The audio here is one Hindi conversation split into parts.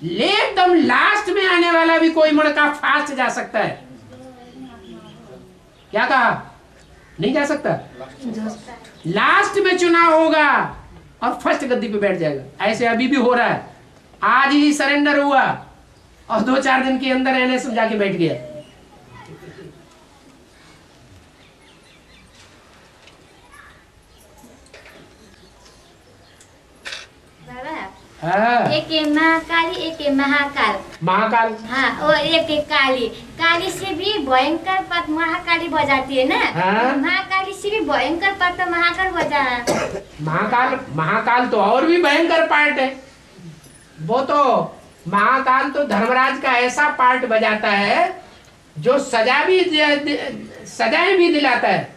एकदम लास्ट में आने वाला भी कोई मुड़का फास्ट जा सकता है। क्या कहा? नहीं जा सकता। लास्ट में चुनाव होगा और फर्स्ट गद्दी पे बैठ जाएगा। ऐसे अभी भी हो रहा है। आज ही सरेंडर हुआ और 2-4 दिन के अंदर एनएस में जाके बैठ गया। हाँ। एक है महाकाली, एक है महाकाल। महाकाल, हाँ, और एक है काली। काली से भी भयंकर पद महाकाली बजाती है ना। हाँ। महाकाली से भी भयंकर पद तो महाकाल बजा। महाकाल तो और भी भयंकर पार्ट है। वो तो महाकाल तो धर्मराज का ऐसा पार्ट बजाता है जो सजाएं भी दिलाता है,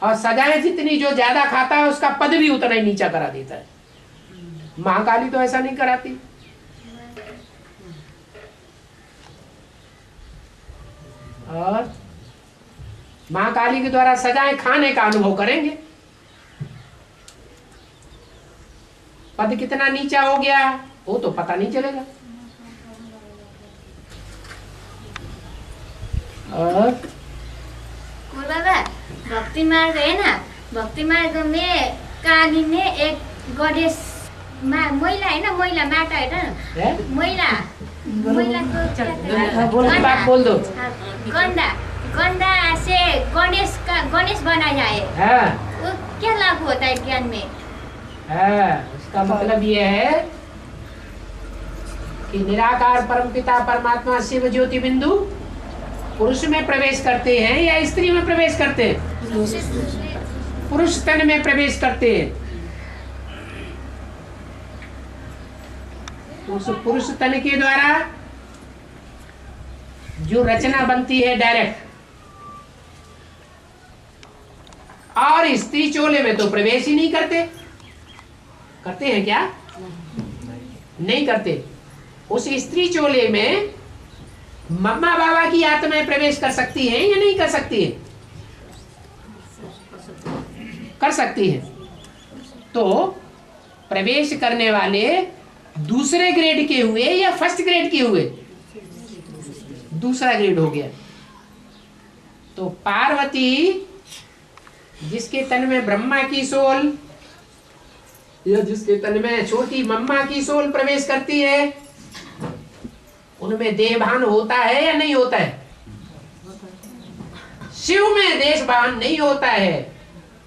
और सजाएं जितनी जो ज्यादा खाता है उसका पद भी उतना ही नीचा करा देता है। महाकाली तो ऐसा नहीं कराती। और महाकाली के द्वारा सजाएं खाने का अनुभव करेंगे। पद कितना नीचा हो गया वो तो पता नहीं चलेगा। और बाबा, भक्ति मार्ग है ना, भक्ति मार्ग में काली ने एक गणेश महिला है ना, महिला माता है ना, महिला को बात बोल दो। गंदा से गणेश बनाया है। वो क्या लागू होता है ज्ञान में? उसका मतलब ये है कि निराकार परमपिता परमात्मा शिव ज्योति बिंदु पुरुष में प्रवेश करते हैं या स्त्री में प्रवेश करते हैं? पुरुष तन में प्रवेश करते हैं। उस पुरुष तन के द्वारा जो रचना बनती है डायरेक्ट, और स्त्री चोले में तो प्रवेश ही नहीं करते। करते हैं क्या? नहीं करते। उस स्त्री चोले में मम्मा बाबा की आत्माएं प्रवेश कर सकती हैं या नहीं कर सकती है? कर सकती है। तो प्रवेश करने वाले दूसरे ग्रेड के हुए या फर्स्ट ग्रेड के हुए? दूसरा ग्रेड हो गया। तो पार्वती जिसके तन में ब्रह्मा की सोल या जिसके तन में छोटी मम्मा की सोल प्रवेश करती है, उनमें देहभान होता है या नहीं होता है? शिव में देशभान नहीं होता है,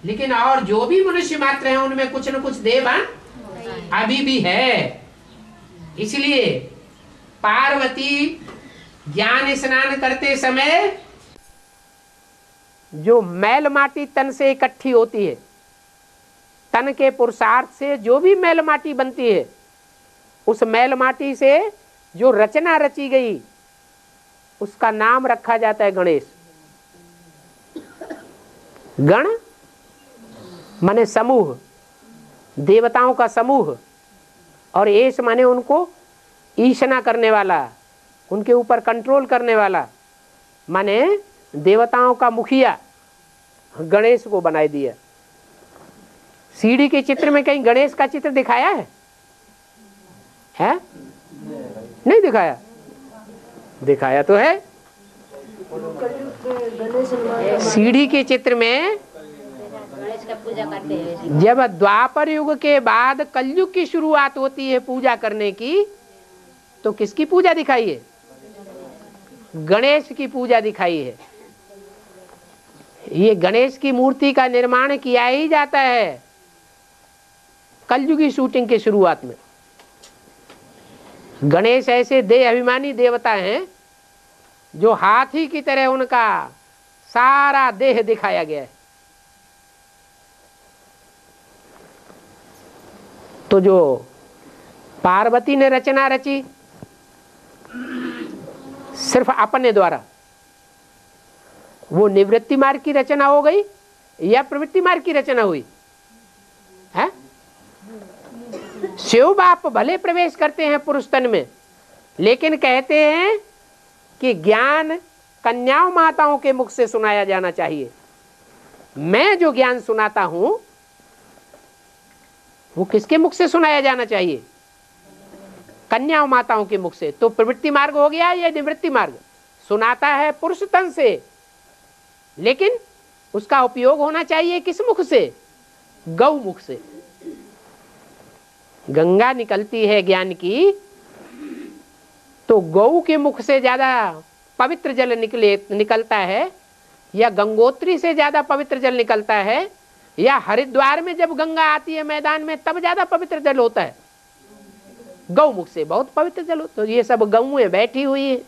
लेकिन और जो भी मनुष्य मात्र हैं उनमें कुछ न कुछ देहभान अभी भी है। इसलिए पार्वती ज्ञान स्नान करते समय जो मैल माटी तन से इकट्ठी होती है, तन के पुरुषार्थ से जो भी मैल माटी बनती है, उस मैल माटी से जो रचना रची गई उसका नाम रखा जाता है गणेश। गण माने समूह, देवताओं का समूह, और एश माने उनको ईशना करने वाला, उनके ऊपर कंट्रोल करने वाला, माने देवताओं का मुखिया गणेश को बनाई दिया। सीढ़ी के चित्र में कहीं गणेश का चित्र दिखाया है? नहीं दिखाया? दिखाया तो है। सीढ़ी के चित्र में गणेश का पूजा करते हैं। जब द्वापर युग के बाद कलयुग की शुरुआत होती है पूजा करने की, तो किसकी पूजा दिखाई है? गणेश की पूजा दिखाई है। ये गणेश की मूर्ति का निर्माण किया ही जाता है कलयुगी शूटिंग के शुरुआत में। गणेश ऐसे देह अभिमानी देवता हैं जो हाथी की तरह उनका सारा देह दिखाया गया है। तो जो पार्वती ने रचना रची सिर्फ अपने द्वारा, वो निवृत्ति मार्ग की रचना हो गई या प्रवृत्ति मार्ग की रचना हुई है? शिव बाप भले प्रवेश करते हैं पुरुष तन में, लेकिन कहते हैं कि ज्ञान कन्याओं माताओं के मुख से सुनाया जाना चाहिए। मैं जो ज्ञान सुनाता हूं वो किसके मुख से सुनाया जाना चाहिए? कन्या माताओं के मुख से। तो प्रवृत्ति मार्ग हो गया या निवृत्ति मार्ग? सुनाता है पुरुष तन से, लेकिन उसका उपयोग होना चाहिए किस मुख से? गौ मुख से। गंगा निकलती है ज्ञान की, तो गौ के मुख से ज्यादा पवित्र जल निकलता है, या गंगोत्री से ज्यादा पवित्र जल निकलता है, या हरिद्वार में जब गंगा आती है मैदान में तब ज्यादा पवित्र जल होता है? गौ मुख से बहुत पवित्र जल होता है। तो ये सब गौएं बैठी हुई है।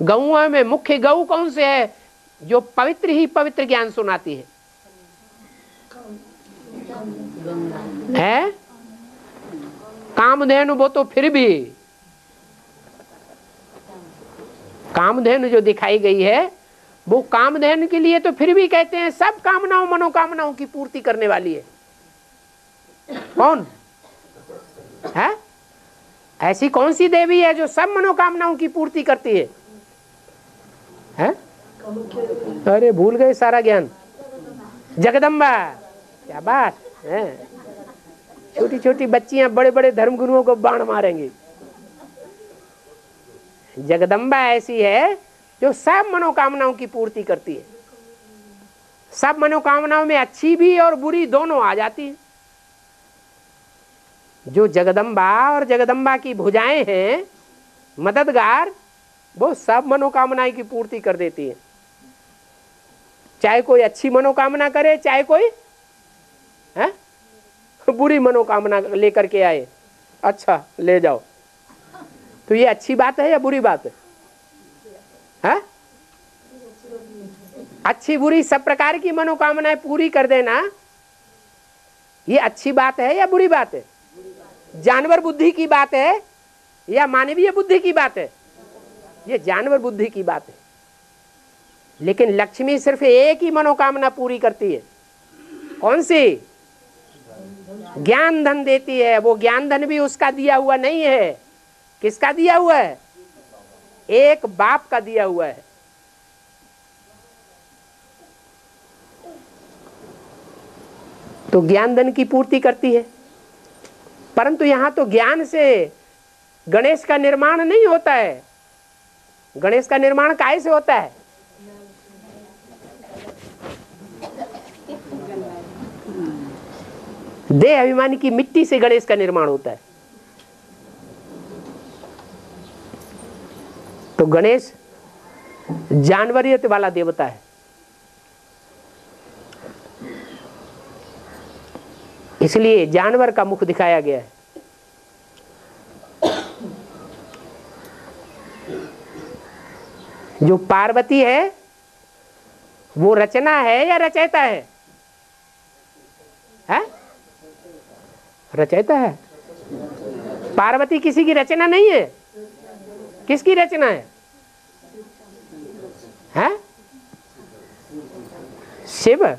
गौओं में मुख्य गौ कौन से है? जो पवित्र ही पवित्र ज्ञान सुनाती है। कामधेनु वो तो फिर भी, कामधेनु जो दिखाई गई है वो कामधेनु के लिए तो फिर भी कहते हैं सब कामनाओं मनोकामनाओं की पूर्ति करने वाली है। कौन है? ऐसी कौन सी देवी है जो सब मनोकामनाओं की पूर्ति करती है? अरे भूल गए सारा ज्ञान। जगदम्बा, क्या बात है। छोटी छोटी बच्चियां बड़े बड़े धर्मगुरुओं को बाण मारेंगी। जगदम्बा ऐसी है जो सब मनोकामनाओं की पूर्ति करती है। सब मनोकामनाओं में अच्छी भी और बुरी दोनों आ जाती है। जो जगदम्बा और जगदम्बा की भुजाएं हैं मददगार, वो सब मनोकामनाएं की पूर्ति कर देती है। चाहे कोई अच्छी मनोकामना करे, चाहे कोई बुरी मनोकामना लेकर के आए, अच्छा ले जाओ। तो ये अच्छी बात है या बुरी बात है? अच्छी बुरी सब प्रकार की मनोकामनाएं पूरी कर देना, ये अच्छी बात है या बुरी बात है? जानवर बुद्धि की बात है या मानवीय बुद्धि की बात है? ये जानवर बुद्धि की बात है। लेकिन लक्ष्मी सिर्फ एक ही मनोकामना पूरी करती है। कौन सी? ज्ञान धन देती है। वो ज्ञान धन भी उसका दिया हुआ नहीं है। किसका दिया हुआ है? एक बाप का दिया हुआ है। तो ज्ञान धन की पूर्ति करती है। परंतु यहां तो ज्ञान से गणेश का निर्माण नहीं होता है। गणेश का निर्माण काहे से होता है? देह अभिमानी की मिट्टी से गणेश का निर्माण होता है। तो गणेश जानवरियत वाला देवता है। इसलिए जानवर का मुख दिखाया गया है। जो पार्वती है वो रचना है या रचयिता है? रचयिता है। पार्वती किसी की रचना नहीं है। किसकी रचना है? शिव।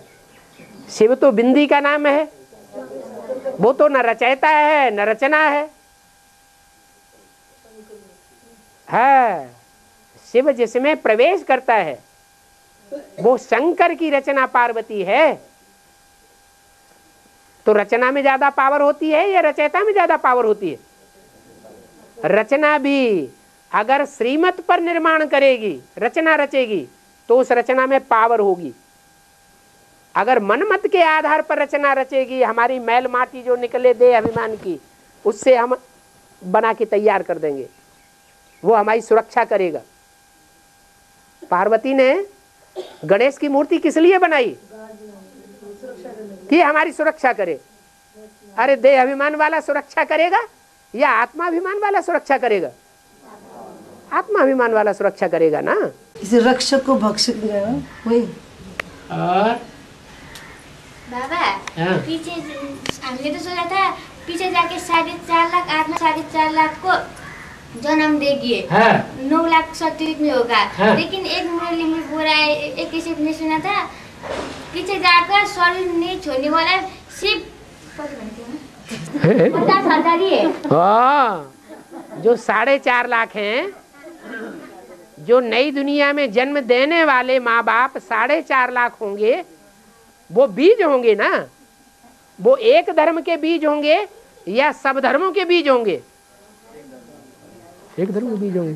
शिव तो बिंदी का नाम है। वो तो न रचयिता है न रचना है। शिव जिसमें प्रवेश करता है वो शंकर की रचना पार्वती है। तो रचना में ज्यादा पावर होती है या रचयिता में ज्यादा पावर होती है? रचना भी अगर श्रीमत पर निर्माण करेगी, रचना रचेगी, तो उस रचना में पावर होगी। अगर मनमत के आधार पर रचना रचेगी, हमारी मैल माटी जो निकले दे अभिमान की, उससे हम बना के तैयार कर देंगे, वो हमारी सुरक्षा करेगा। पार्वती ने गणेश की मूर्ति किस लिए बनाई? कि हमारी सुरक्षा करे। अरे देह अभिमान वाला सुरक्षा करेगा या आत्माभिमान वाला सुरक्षा करेगा? आत्माभिमान वाला सुरक्षा करेगा ना। इसे रक्षक को भक्षक वही। और बाबा पीछे हमने तो सोचा था पीछे जाके 4.5 लाख आत्मा 4.5 लाख को जन्म देगी। 9 लाख सत्युग में होगा। लेकिन एक मुरली में बोला है, एक किसी ने सुना था पीछे जाकर शरीर नहीं छोड़ने वाला शिव 50,000 ही है। जो 4.5 लाख हैं, जो नई दुनिया में जन्म देने वाले माँ बाप 4.5 लाख होंगे, वो बीज होंगे ना। वो एक धर्म के बीज होंगे या सब धर्मों के बीज होंगे? एक धर्म के बीज होंगे,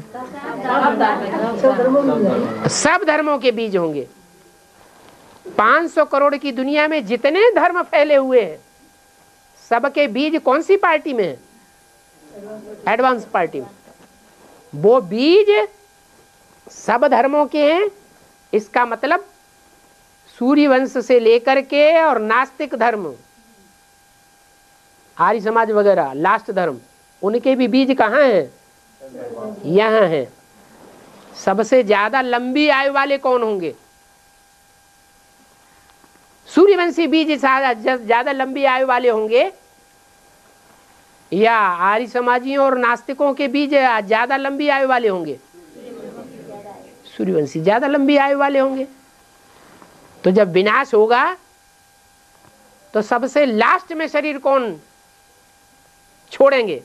सब धर्मों के बीज होंगे। 500 करोड़ की दुनिया में जितने धर्म फैले हुए हैं सबके बीज कौन सी पार्टी में है? एडवांस पार्टी में। वो बीज सब धर्मों के हैं। इसका मतलब सूर्यवंश से लेकर के और नास्तिक धर्म, आर्य समाज वगैरह, लास्ट धर्म, उनके भी बीज कहाँ हैं? यहाँ हैं। सबसे ज्यादा लंबी आयु वाले कौन होंगे? सूर्यवंशी बीज ज्यादा लंबी आयु वाले होंगे या आर्य समाजियों और नास्तिकों के बीज ज्यादा लंबी आयु वाले होंगे? सूर्यवंशी ज्यादा लंबी आयु वाले होंगे। तो जब विनाश होगा तो सबसे लास्ट में शरीर कौन छोड़ेंगे?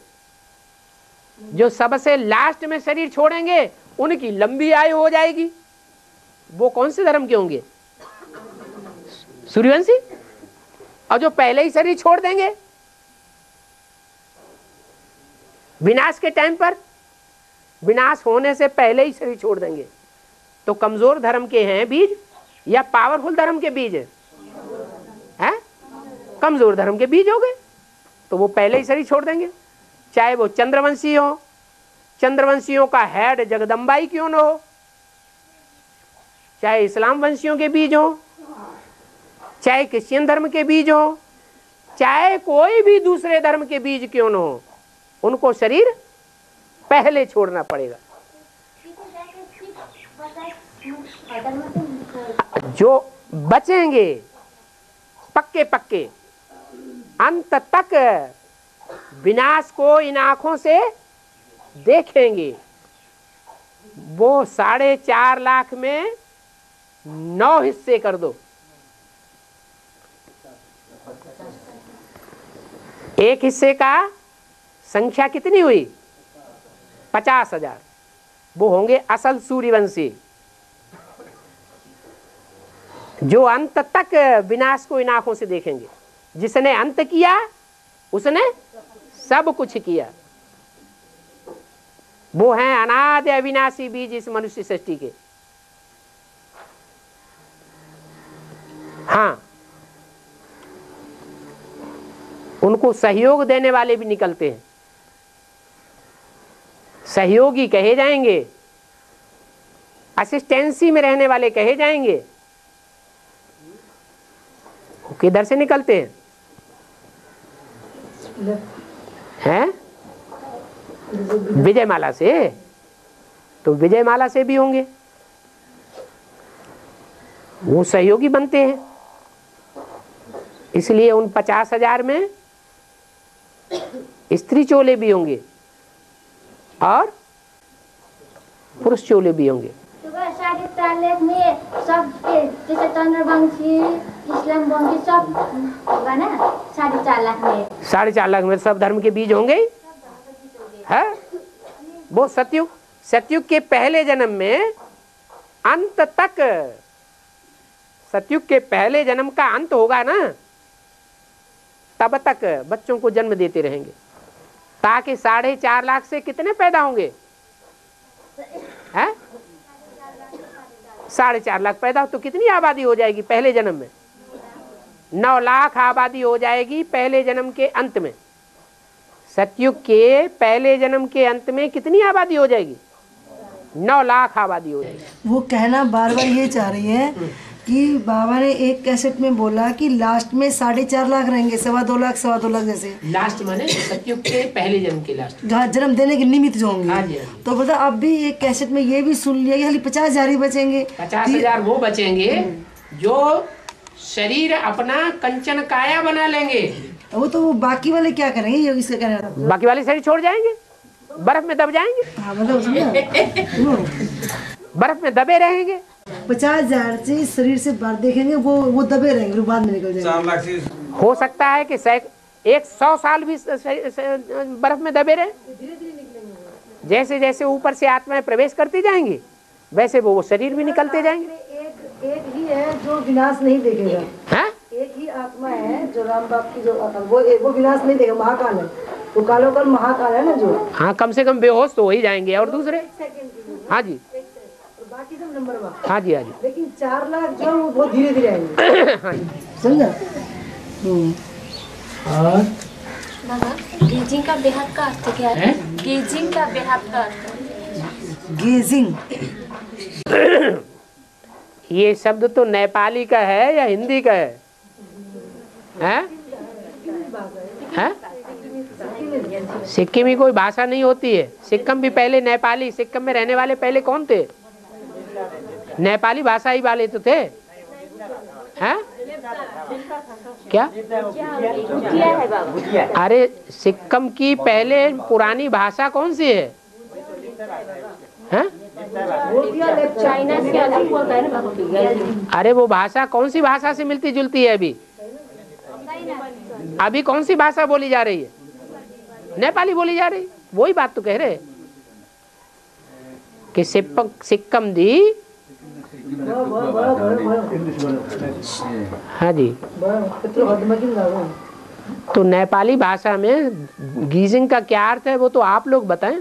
जो सबसे लास्ट में शरीर छोड़ेंगे उनकी लंबी आयु हो जाएगी। वो कौन से धर्म के होंगे? सूर्यवंशी। और जो पहले ही शरीर छोड़ देंगे विनाश के टाइम पर, विनाश होने से पहले ही शरीर छोड़ देंगे, तो कमजोर धर्म के हैं बीज या पावरफुल धर्म के बीज हैं? कमजोर धर्म के बीज हो गए, तो वो पहले ही शरीर छोड़ देंगे। चाहे वो चंद्रवंशी हो, चंद्रवंशियों का हेड जगदम्बाई क्यों न हो, चाहे इस्लाम वंशियों के बीज हो, चाहे क्रिश्चियन धर्म के बीज हो, चाहे कोई भी दूसरे धर्म के बीज क्यों न हो, उनको शरीर पहले छोड़ना पड़ेगा। जो बचेंगे पक्के पक्के अंत तक विनाश को इन आंखों से देखेंगे, वो 4.5 लाख में 9 हिस्से कर दो। एक हिस्से का संख्या कितनी हुई? 50,000। वो होंगे असल सूर्यवंशी, जो अंत तक विनाश को इन आंखों से देखेंगे। जिसने अंत किया उसने सब कुछ किया। वो हैं अनादि अविनाशी बीज इस मनुष्य सृष्टि के। हाँ, उनको सहयोग देने वाले भी निकलते हैं, सहयोगी कहे जाएंगे, असिस्टेंसी में रहने वाले कहे जाएंगे। वो किधर से निकलते हैं? विजयमाला से। तो विजयमाला से भी होंगे, वो सहयोगी बनते हैं। इसलिए उन 50,000 में स्त्री चोले भी होंगे और पुरुष चोले भी होंगे। 4.5 लाख में सब जैसे चंद्रवंशी, इस्लाम वंशी सब होगा ना। 4.5 लाख में 4.5 लाख में सब धर्म के बीज होंगे है। वो सतयुग के पहले जन्म में अंत तक, सतयुग के पहले जन्म का अंत होगा ना, तब तक बच्चों को जन्म देते रहेंगे, ताकि 4.5 लाख से कितने पैदा होंगे? हैं? 4.5 लाख पैदा हो तो कितनी आबादी हो जाएगी पहले जन्म में? 9 लाख आबादी हो जाएगी पहले जन्म के अंत में। सतयुग के पहले जन्म के अंत में कितनी आबादी हो जाएगी? 9 लाख आबादी हो जाएगी। वो कहना बार बार ये चाह रही है कि बाबा ने एक कैसेट में बोला कि लास्ट में 4.5 लाख रहेंगे, 2.25 लाख, 2.25 लाख जैसे। लास्ट माने सतयुग के पहले जन्म के लास्ट, जन्म देने के निमित्त जो होंगे। हाँ जी। तो बता, अब भी एक कैसेट में ये भी सुन लिया कि खाली 50,000 ही बचेंगे। 50,000 वो बचेंगे जो शरीर अपना कंचन काया बना लेंगे। वो बाकी वाले क्या करेंगे? ये इसका कहना था। बाकी वाले शरीर छोड़ जाएंगे, बर्फ में दब जाएंगे। हाँ, मतलब बर्फ में दबे रहेंगे। 50,000 से शरीर से बाहर देखेंगे, वो दबे रहेंगे, बाद में निकल जाएंगे। 4 लाख से हो सकता है कि 100 साल भी बर्फ में दबे रहे। जैसे जैसे ऊपर से आत्माएं प्रवेश करती जाएंगी वैसे वो शरीर भी निकलते जाएंगे। एक ही है जो विनाश नहीं देखेगा। हाँ? एक ही आत्मा है जो राम बाप की, जो वो विनाश नहीं देगा, महाकाल है। तो कालो कल महाकाल है ना जो। हाँ, कम से कम बेहोश तो हो ही जाएंगे। और दूसरे? हाँ जी, बाकी सब नंबर 1। हाँ जी, हाँ जी। लेकिन 4 लाख जो वो बहुत धीरे धीरे आएंगे। हाँ जी, समझा। और गेजिंग का बेहद का अर्थ क्या है? गेजिंग का बेहद का अर्थ। गेजिंग ये शब्द तो नेपाली का है या हिंदी का है? हैं? हैं? सिक्किमी कोई भाषा नहीं होती है। सिक्किम भी पहले नेपाली, सिक्किम में रहने वाले पहले कौन थे? नेपाली भाषा ही वाले तो थे। हैं? क्या? अरे सिक्किम की पहले पुरानी भाषा कौन सी है? हैं? चाइना से अलग होता है ना। अरे वो भाषा कौन सी भाषा से मिलती जुलती है? अभी कौन सी भाषा बोली जा रही है? नेपाली बोली जा रही। वही बात तो कह रहे कि सिक्किम दी। हाँ जी, तो नेपाली भाषा में गीजिंग का क्या अर्थ है वो तो आप लोग बताएं।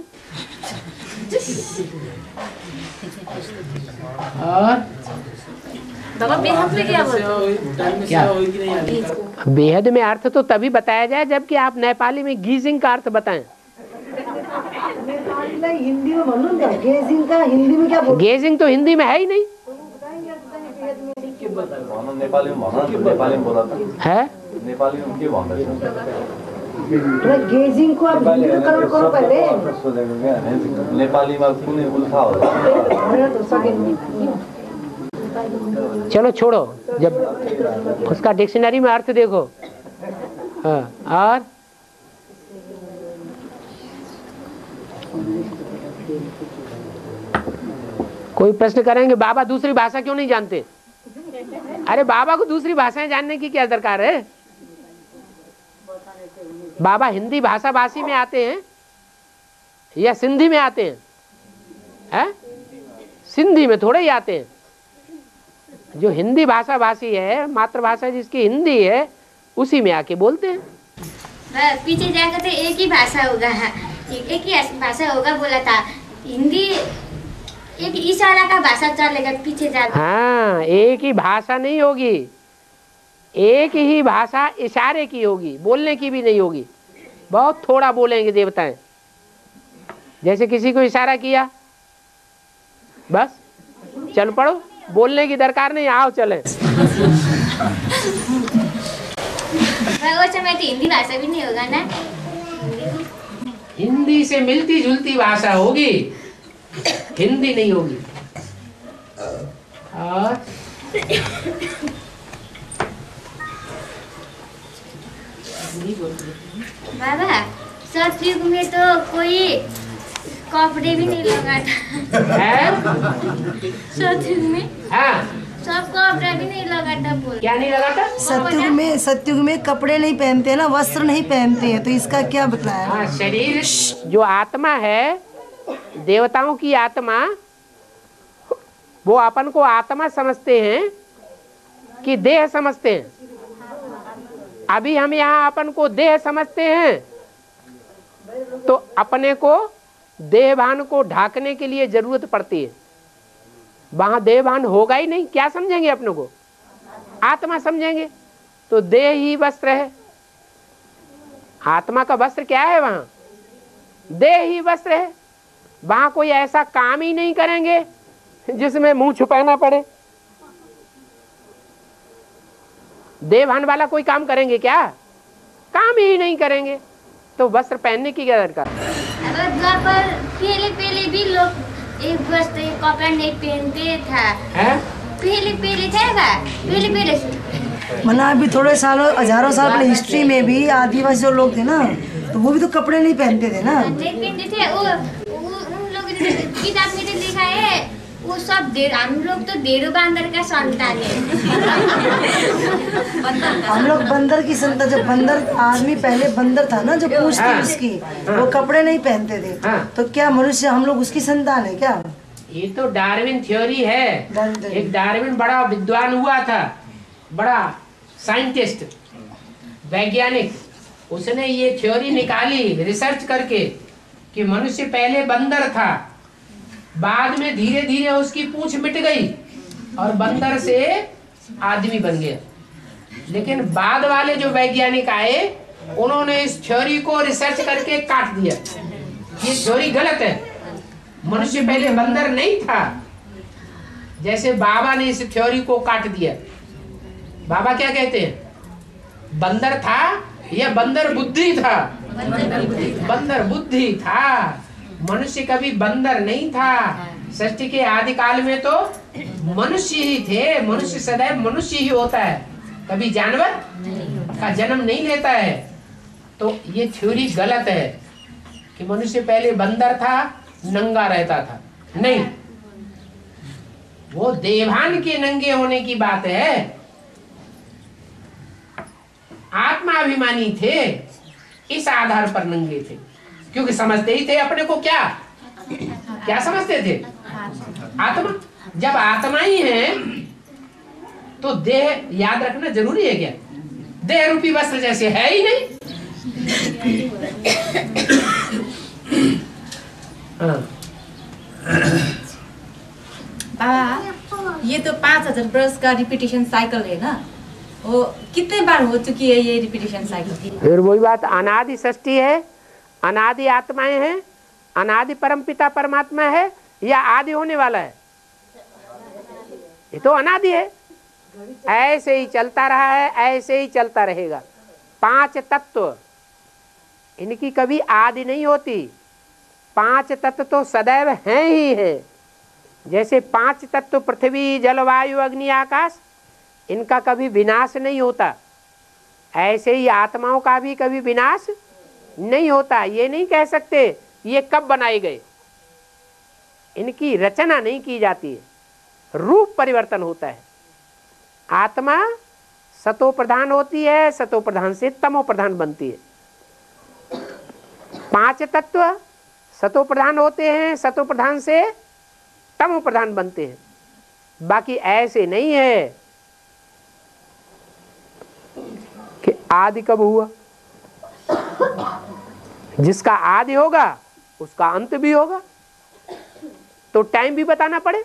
और बेहद में क्या बेहद में अर्थ तो तभी बताया जाए जबकि आप नेपाली में गीजिंग का अर्थ बताएं। हिंदी में बोलूं क्या? गेजिंग का हिंदी में क्या बोलूं? गेजिंग तो हिंदी में है ही नहीं। नेपाली में बोला था है। नेपाली में के भन्दै छ गेजिंग को आप हिंदी में करो पहले। नेपाली में कुनै उल्था हो। चलो छोड़ो, जब उसका डिक्शनरी में अर्थ देखो। हाँ, और कोई प्रश्न करेंगे बाबा दूसरी भाषा क्यों नहीं जानते? अरे बाबा को दूसरी भाषाएं जानने की क्या दरकार है? बाबा हिंदी भाषा भाषी में आते हैं या सिंधी में आते हैं? हैं? सिंधी में थोड़े ही आते हैं। जो हिंदी भाषा भाषी है, मातृभाषा जिसकी हिंदी है, उसी में आके बोलते हैं। पीछे जाकर तो एक ही भाषा होगा, एक ही भाषा होगा बोला था। हिंदी एक इशारा का भाषा चलेगा पीछे जाकर। हाँ, एक ही भाषा नहीं होगी, एक ही भाषा इशारे की होगी, बोलने की भी नहीं होगी। बहुत थोड़ा बोलेंगे देवताएं। जैसे किसी को इशारा किया, बस चल पड़ो, बोलने की दरकार नहीं, आओ चले। वो समय तो हिंदी भाषा भी नहीं होगा ना। हिंदी से मिलती जुलती भाषा होगी, हिंदी नहीं होगी। और बाबा सतयुग में तो कोई कपड़े भी नहीं लगाता। सतयुग में हाँ, सब कपड़ा भी नहीं लगाता। बोल क्या नहीं लगाता? सतयुग में कपड़े नहीं पहनते ना, वस्त्र नहीं पहनते हैं, तो इसका क्या बतलाया? हाँ, शरीर जो आत्मा है, देवताओं की आत्मा, वो अपन को आत्मा समझते हैं कि देह समझते हैं? अभी हम यहाँ अपन को देह समझते हैं, तो अपने को देहभान को ढाकने के लिए जरूरत पड़ती है। वहां देहभान होगा ही नहीं, क्या समझेंगे अपने को? आत्मा समझेंगे। तो देह ही वस्त्र है। आत्मा का वस्त्र क्या है? वहां देह ही वस्त्र है। वहां कोई ऐसा काम ही नहीं करेंगे जिसमें मुंह छुपाना पड़े। देहभान वाला कोई काम करेंगे क्या? काम ही नहीं करेंगे, तो वस्त्र पहनने की क्या दरकार? पहले भी लोग एक वस्त्र एक कपड़ा नहीं पहनते था। पहले था पहले मतलब अभी थोड़े सालों, हजारों साल पहले हिस्ट्री में भी आदिवासी जो लोग थे ना, तो वो भी तो कपड़े नहीं पहनते थे ना। नहीं पहनते थे। उन लोग किताब में तो लिखा है वो सब हम लोग तो डेढ़ बंदर का संतान है। हम लोग बंदर की संतान। जब बंदर आदमी पहले बंदर था ना, जो पूंछ थी उसकी, वो कपड़े नहीं पहनते थे। तो क्या मनुष्य हम लोग उसकी संतान है क्या? ये तो डार्विन थ्योरी है। एक डार्विन बड़ा विद्वान हुआ था, बड़ा साइंटिस्ट, वैज्ञानिक। उसने ये थ्योरी निकाली रिसर्च करके कि मनुष्य पहले बंदर था, बाद में धीरे धीरे उसकी पूंछ मिट गई और बंदर से आदमी बन गया। लेकिन बाद वाले जो वैज्ञानिक आए उन्होंने इस थ्योरी को रिसर्च करके काट दिया। ये थ्योरी गलत है, मनुष्य पहले बंदर नहीं था। जैसे बाबा ने इस थ्योरी को काट दिया। बाबा क्या कहते हैं, बंदर था या बंदर बुद्धि था? बंदर बुद्धि था, मनुष्य कभी बंदर नहीं था। सृष्टि के आदि काल में तो मनुष्य ही थे। मनुष्य सदैव मनुष्य ही होता है, कभी जानवर का जन्म नहीं लेता है। तो ये थ्योरी गलत है कि मनुष्य पहले बंदर था, नंगा रहता था। नहीं, वो देवान के नंगे होने की बात है। आत्माभिमानी थे, इस आधार पर नंगे थे, क्योंकि समझते ही थे अपने को क्या समझते थे? आत्मा। जब आत्मा ही है तो देह याद रखना जरूरी है क्या? देह रूपी वस्त्र जैसे है ही नहीं। बाबा, ये तो 5000 बरस का रिपीटेशन साइकिल है ना, वो कितने बार हो चुकी है ये रिपीटेशन साइकिल? फिर वही बात, अनादि सृष्टि है, अनादि आत्माएं हैं, अनादि परमपिता परमात्मा है या आदि होने वाला है? ये तो अनादि है, ऐसे ही चलता रहा है, ऐसे ही चलता रहेगा। 5 तत्व, इनकी कभी आदि नहीं होती। 5 तत्व तो सदैव हैं ही हैं। जैसे 5 तत्व पृथ्वी जल वायु अग्नि आकाश, इनका कभी विनाश नहीं होता, ऐसे ही आत्माओं का भी कभी विनाश नहीं होता। ये नहीं कह सकते ये कब बनाए गए, इनकी रचना नहीं की जाती है, रूप परिवर्तन होता है। आत्मा सतो प्रधान होती है, सतो प्रधान से तमो प्रधान बनती है। 5 तत्व सतो प्रधान होते हैं, सतो प्रधान से तमो प्रधान बनते हैं। बाकी ऐसे नहीं है कि आदि कब हुआ। जिसका आदि होगा उसका अंत भी होगा, तो टाइम भी बताना पड़े।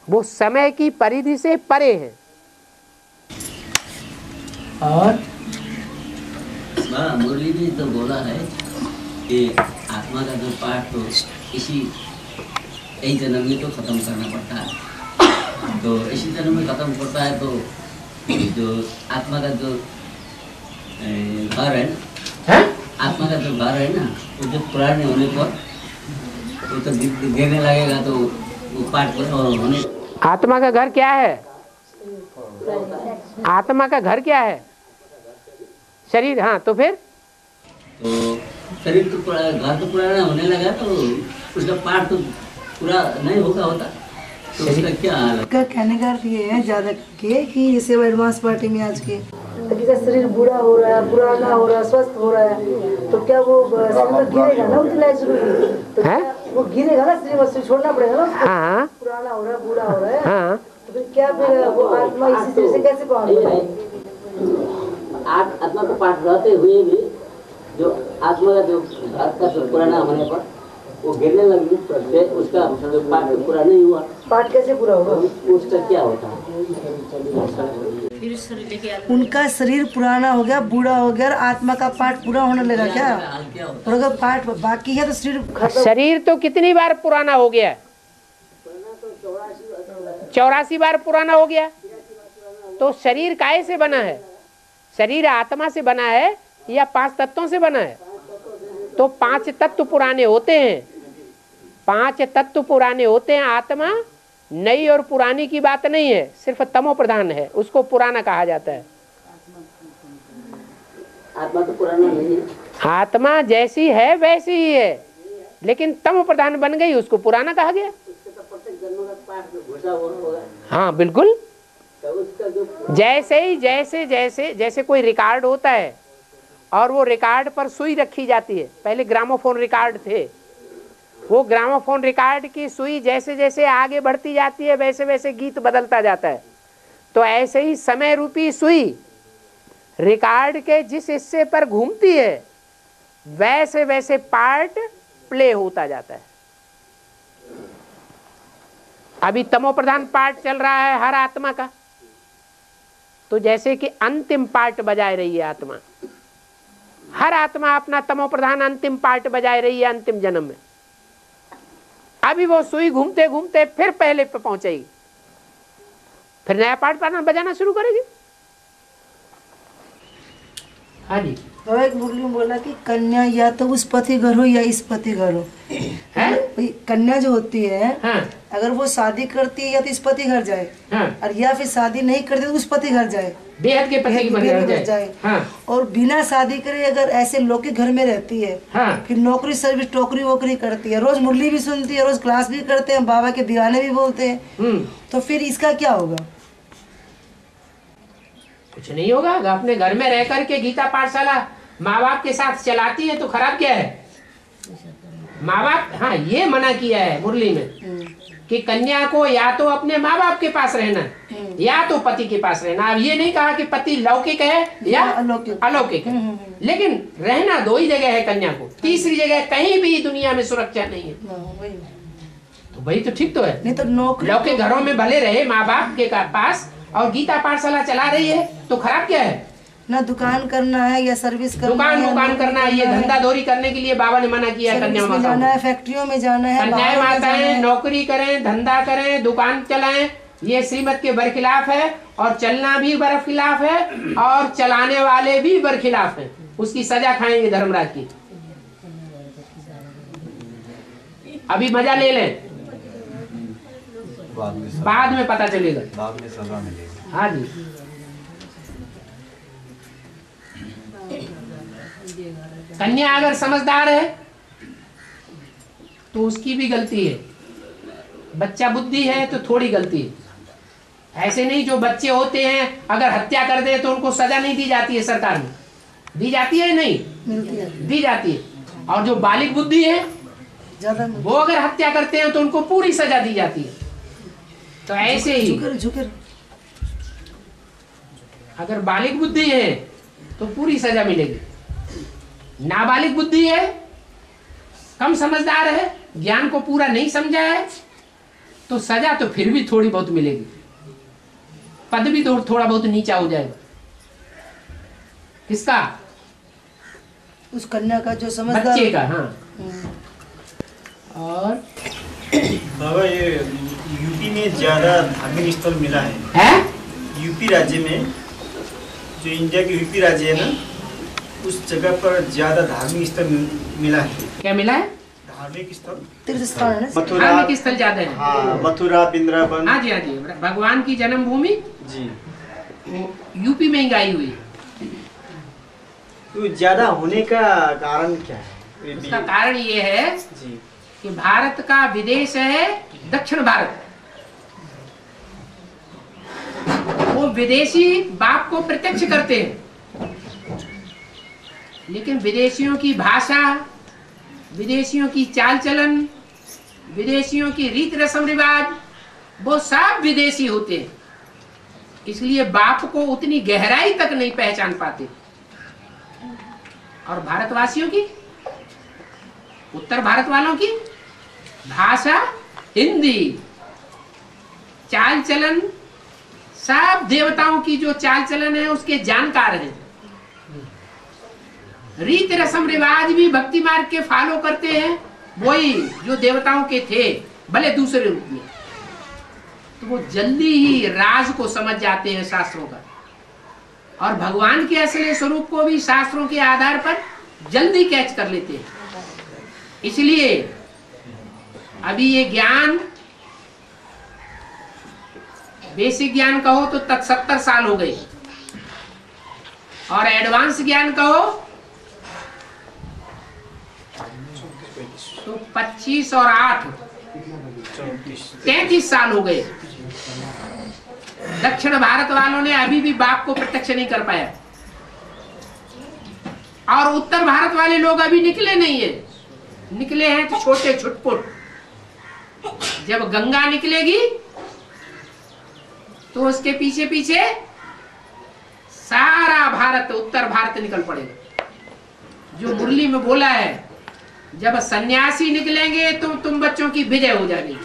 वो समय की परिधि से परे है। और मुरली जी तो बोला है कि आत्मा का जो पाठ तो यही जन्म में तो खत्म करना पड़ता है, तो इसी जन्म में खत्म करता है। तो जो आत्मा का जो घर है ना, आत्मा का जो घर है ना, वो जो पुराने होने पर वो तो गिरने लगेगा, तो वो पाठ होने। आत्मा का घर क्या है? आत्मा का घर क्या है? शरीर। हाँ, तो फिर तो शरीर तो घर तो पुराना होने लगा, तो उसका पाठ तो पूरा नहीं होता, तो उसका क्या हाल है? का कहने का अर्थ ये है ज्यादा के कि जैसे एडवांस पार्टी में आज के किसी शरीर बूढ़ा हो रहा है, पुराना हो रहा है, स्वस्थ हो रहा है, तो क्या वो शरीर गिरेगा ना? उतना जरूरी तो क्या वो गिरेगा ना? शरीर वस्तु छोड़ना पड़ेगा ना। हाँ, पुराना हो रहा है, बूढ़ा हो रहा है, हाँ, तो फिर क्या फिर वो आत्मा इसी तरह से कैसे पाएगा? आत्मा का पाठ रहते हुए भी जो आत्मा का जो घर का जो पुराना होने पर वो गिरने लगी, तो उसका पाठ पूरा नहीं हुआ। पाठ कैसे पूरा होगा? उसका क्या होता है? उनका शरीर पुराना हो गया, बूढ़ा हो गया, और आत्मा का पाठ पूरा होने लगा क्या? और अगर पाठ बाकी है तो शरीर तो कितनी बार पुराना हो गया? 84 बार पुराना हो गया। तो शरीर काहे से बना है? शरीर आत्मा से बना है या 5 तत्वों से बना है? तो 5 तत्व पुराने होते हैं, 5 तत्व पुराने होते हैं। आत्मा नई और पुरानी की बात नहीं है, सिर्फ तमो प्रधान है, उसको पुराना कहा जाता है। आत्मा तो पुराना नहीं है। आत्मा जैसी है वैसी ही है, लेकिन तमो प्रधान बन गई, उसको पुराना कहा गया। हाँ बिल्कुल। जैसे ही जैसे कोई रिकॉर्ड होता है और वो रिकॉर्ड पर सुई रखी जाती है। पहले ग्रामोफोन रिकॉर्ड थे, वो ग्रामोफोन रिकॉर्ड की सुई जैसे जैसे आगे बढ़ती जाती है वैसे वैसे गीत बदलता जाता है। तो ऐसे ही समय रूपी सुई रिकॉर्ड के जिस हिस्से पर घूमती है वैसे वैसे पार्ट प्ले होता जाता है। अभी तमो प्रधान पार्ट चल रहा है हर आत्मा का, तो जैसे कि अंतिम पार्ट बजाए रही है आत्मा, हर आत्मा अपना तमो प्रधान अंतिम पार्ट बजाए रही है अंतिम जन्म में। अभी वो सुई घूमते घूमते फिर पहले पे पहुंचेगी, फिर नया पार्ट बजाना शुरू करेगी। हाँ जी। तो एक मुरली में बोला कि कन्या या तो उस पति घर हो या इस पति घर हो। भाई कन्या जो होती है, हाँ। अगर वो शादी करती है या तो इस पति घर जाए, हाँ। और या फिर शादी नहीं करती तो उस पति घर जाए, बेहद के पति घर जाए। हाँ। और बिना शादी करे अगर ऐसे लोग के घर में रहती है, हाँ। फिर नौकरी सर्विस टोकरी वोकरी करती है, रोज मुरली भी सुनती है, रोज क्लास भी करते हैं, बाबा के दीवाने भी बोलते हैं, तो फिर इसका क्या होगा? कुछ नहीं होगा। अपने घर में रह करके गीता पाठशाला माँ बाप के साथ चलाती है तो खराब क्या है? माँ बाप, हाँ, ये मना किया है मुरली में कि कन्या को या तो अपने माँ बाप के पास रहना या तो पति के पास रहना। अब ये नहीं कहा कि पति लौकिक है या अलौकिक है, लेकिन रहना दो ही जगह है कन्या को, तीसरी जगह कहीं भी दुनिया में सुरक्षा नहीं है। तो भाई तो ठीक तो है, नहीं तो नौकरी लौकिक घरों में भले रहे माँ बाप के पास और गीता पाठशाला चला रही है तो खराब क्या है? ना दुकान करना है या सर्विस करना है, दुकान करना है, ये धंधा दौरी करने के लिए बाबा ने मना किया। कन्या माताओं जाना है, फैक्ट्रियों में जाना है, कन्या माताएं नौकरी करें, धंधा करें, दुकान चलाएं, ये श्रीमत के बरखिलाफ है। और चलना भी बरखिलाफ है और चलाने वाले भी बरखिलाफ है, उसकी सजा खाएंगे धर्मराज की। अभी मजा ले लें, बाद में पता चलेगा, बाद में सजा मिलेगी। हाँ जी। कन्या अगर समझदार है तो उसकी भी गलती है, बच्चा बुद्धि है तो थोड़ी गलती है। ऐसे नहीं जो बच्चे होते हैं अगर हत्या कर दे तो उनको सजा नहीं दी जाती है, सरकार में दी जाती है, नहीं दी जाती है। और जो बालिग बुद्धि है वो अगर हत्या करते हैं तो उनको पूरी सजा दी जाती है। तो ऐसे ही अगर बालिग बुद्धि है तो पूरी सजा मिलेगी, नाबालिग बुद्धि है, कम समझदार है, ज्ञान को पूरा नहीं समझा है, तो सजा तो फिर भी थोड़ी बहुत मिलेगी, पद भी थोड़ा बहुत नीचा हो जाएगा। किसका? उस कन्या का जो समझदार बच्चे का। हाँ। और बाबा ये यूपी में ज्यादा धार्मिक स्थल मिला है? यूपी राज्य में, जो इंडिया के यूपी राज्य है ना, उस जगह पर ज्यादा धार्मिक स्थल मिला है। क्या मिला है? धार्मिक स्थल, तीर्थ स्थान है ना, मथुरा, धार्मिक स्थल ज्यादा है। हाँ, मथुरा, वृंदावन। हाँ जी, हाँ जी। भगवान की जन्मभूमि जी यूपी में ही गाई हुई। तो ज्यादा होने का कारण क्या है? उसका कारण ये है जी कि भारत का विदेश है दक्षिण भारत। वो विदेशी बाप को प्रत्यक्ष करते हैं, लेकिन विदेशियों की भाषा, विदेशियों की चाल चलन, विदेशियों की रीत रस्म रिवाज, वो सब विदेशी होते हैं। इसलिए बाप को उतनी गहराई तक नहीं पहचान पाते। और भारतवासियों की, उत्तर भारत वालों की भाषा हिंदी, चाल चलन, सब देवताओं की जो चाल चलन है उसके जानकार हैं। रीत रस्म रिवाज भी भक्ति मार्ग के फॉलो करते हैं, वही जो देवताओं के थे, भले दूसरे रूप में। तो वो जल्दी ही राज को समझ जाते हैं शास्त्रों का, और भगवान के असली स्वरूप को भी शास्त्रों के आधार पर जल्दी कैच कर लेते हैं। इसलिए अभी ये ज्ञान, बेसिक ज्ञान कहो तो 70 साल हो गए, और एडवांस ज्ञान कहो तो 25 और 8 33 साल हो गए। दक्षिण भारत वालों ने अभी भी बाप को प्रत्यक्ष नहीं कर पाया, और उत्तर भारत वाले लोग अभी निकले नहीं है। निकले हैं तो छोटे छुटपुट। जब गंगा निकलेगी तो उसके पीछे पीछे सारा भारत, उत्तर भारत निकल पड़ेगा। जो मुरली में बोला है, जब सन्यासी निकलेंगे तो तुम बच्चों की विजय हो जाएगी।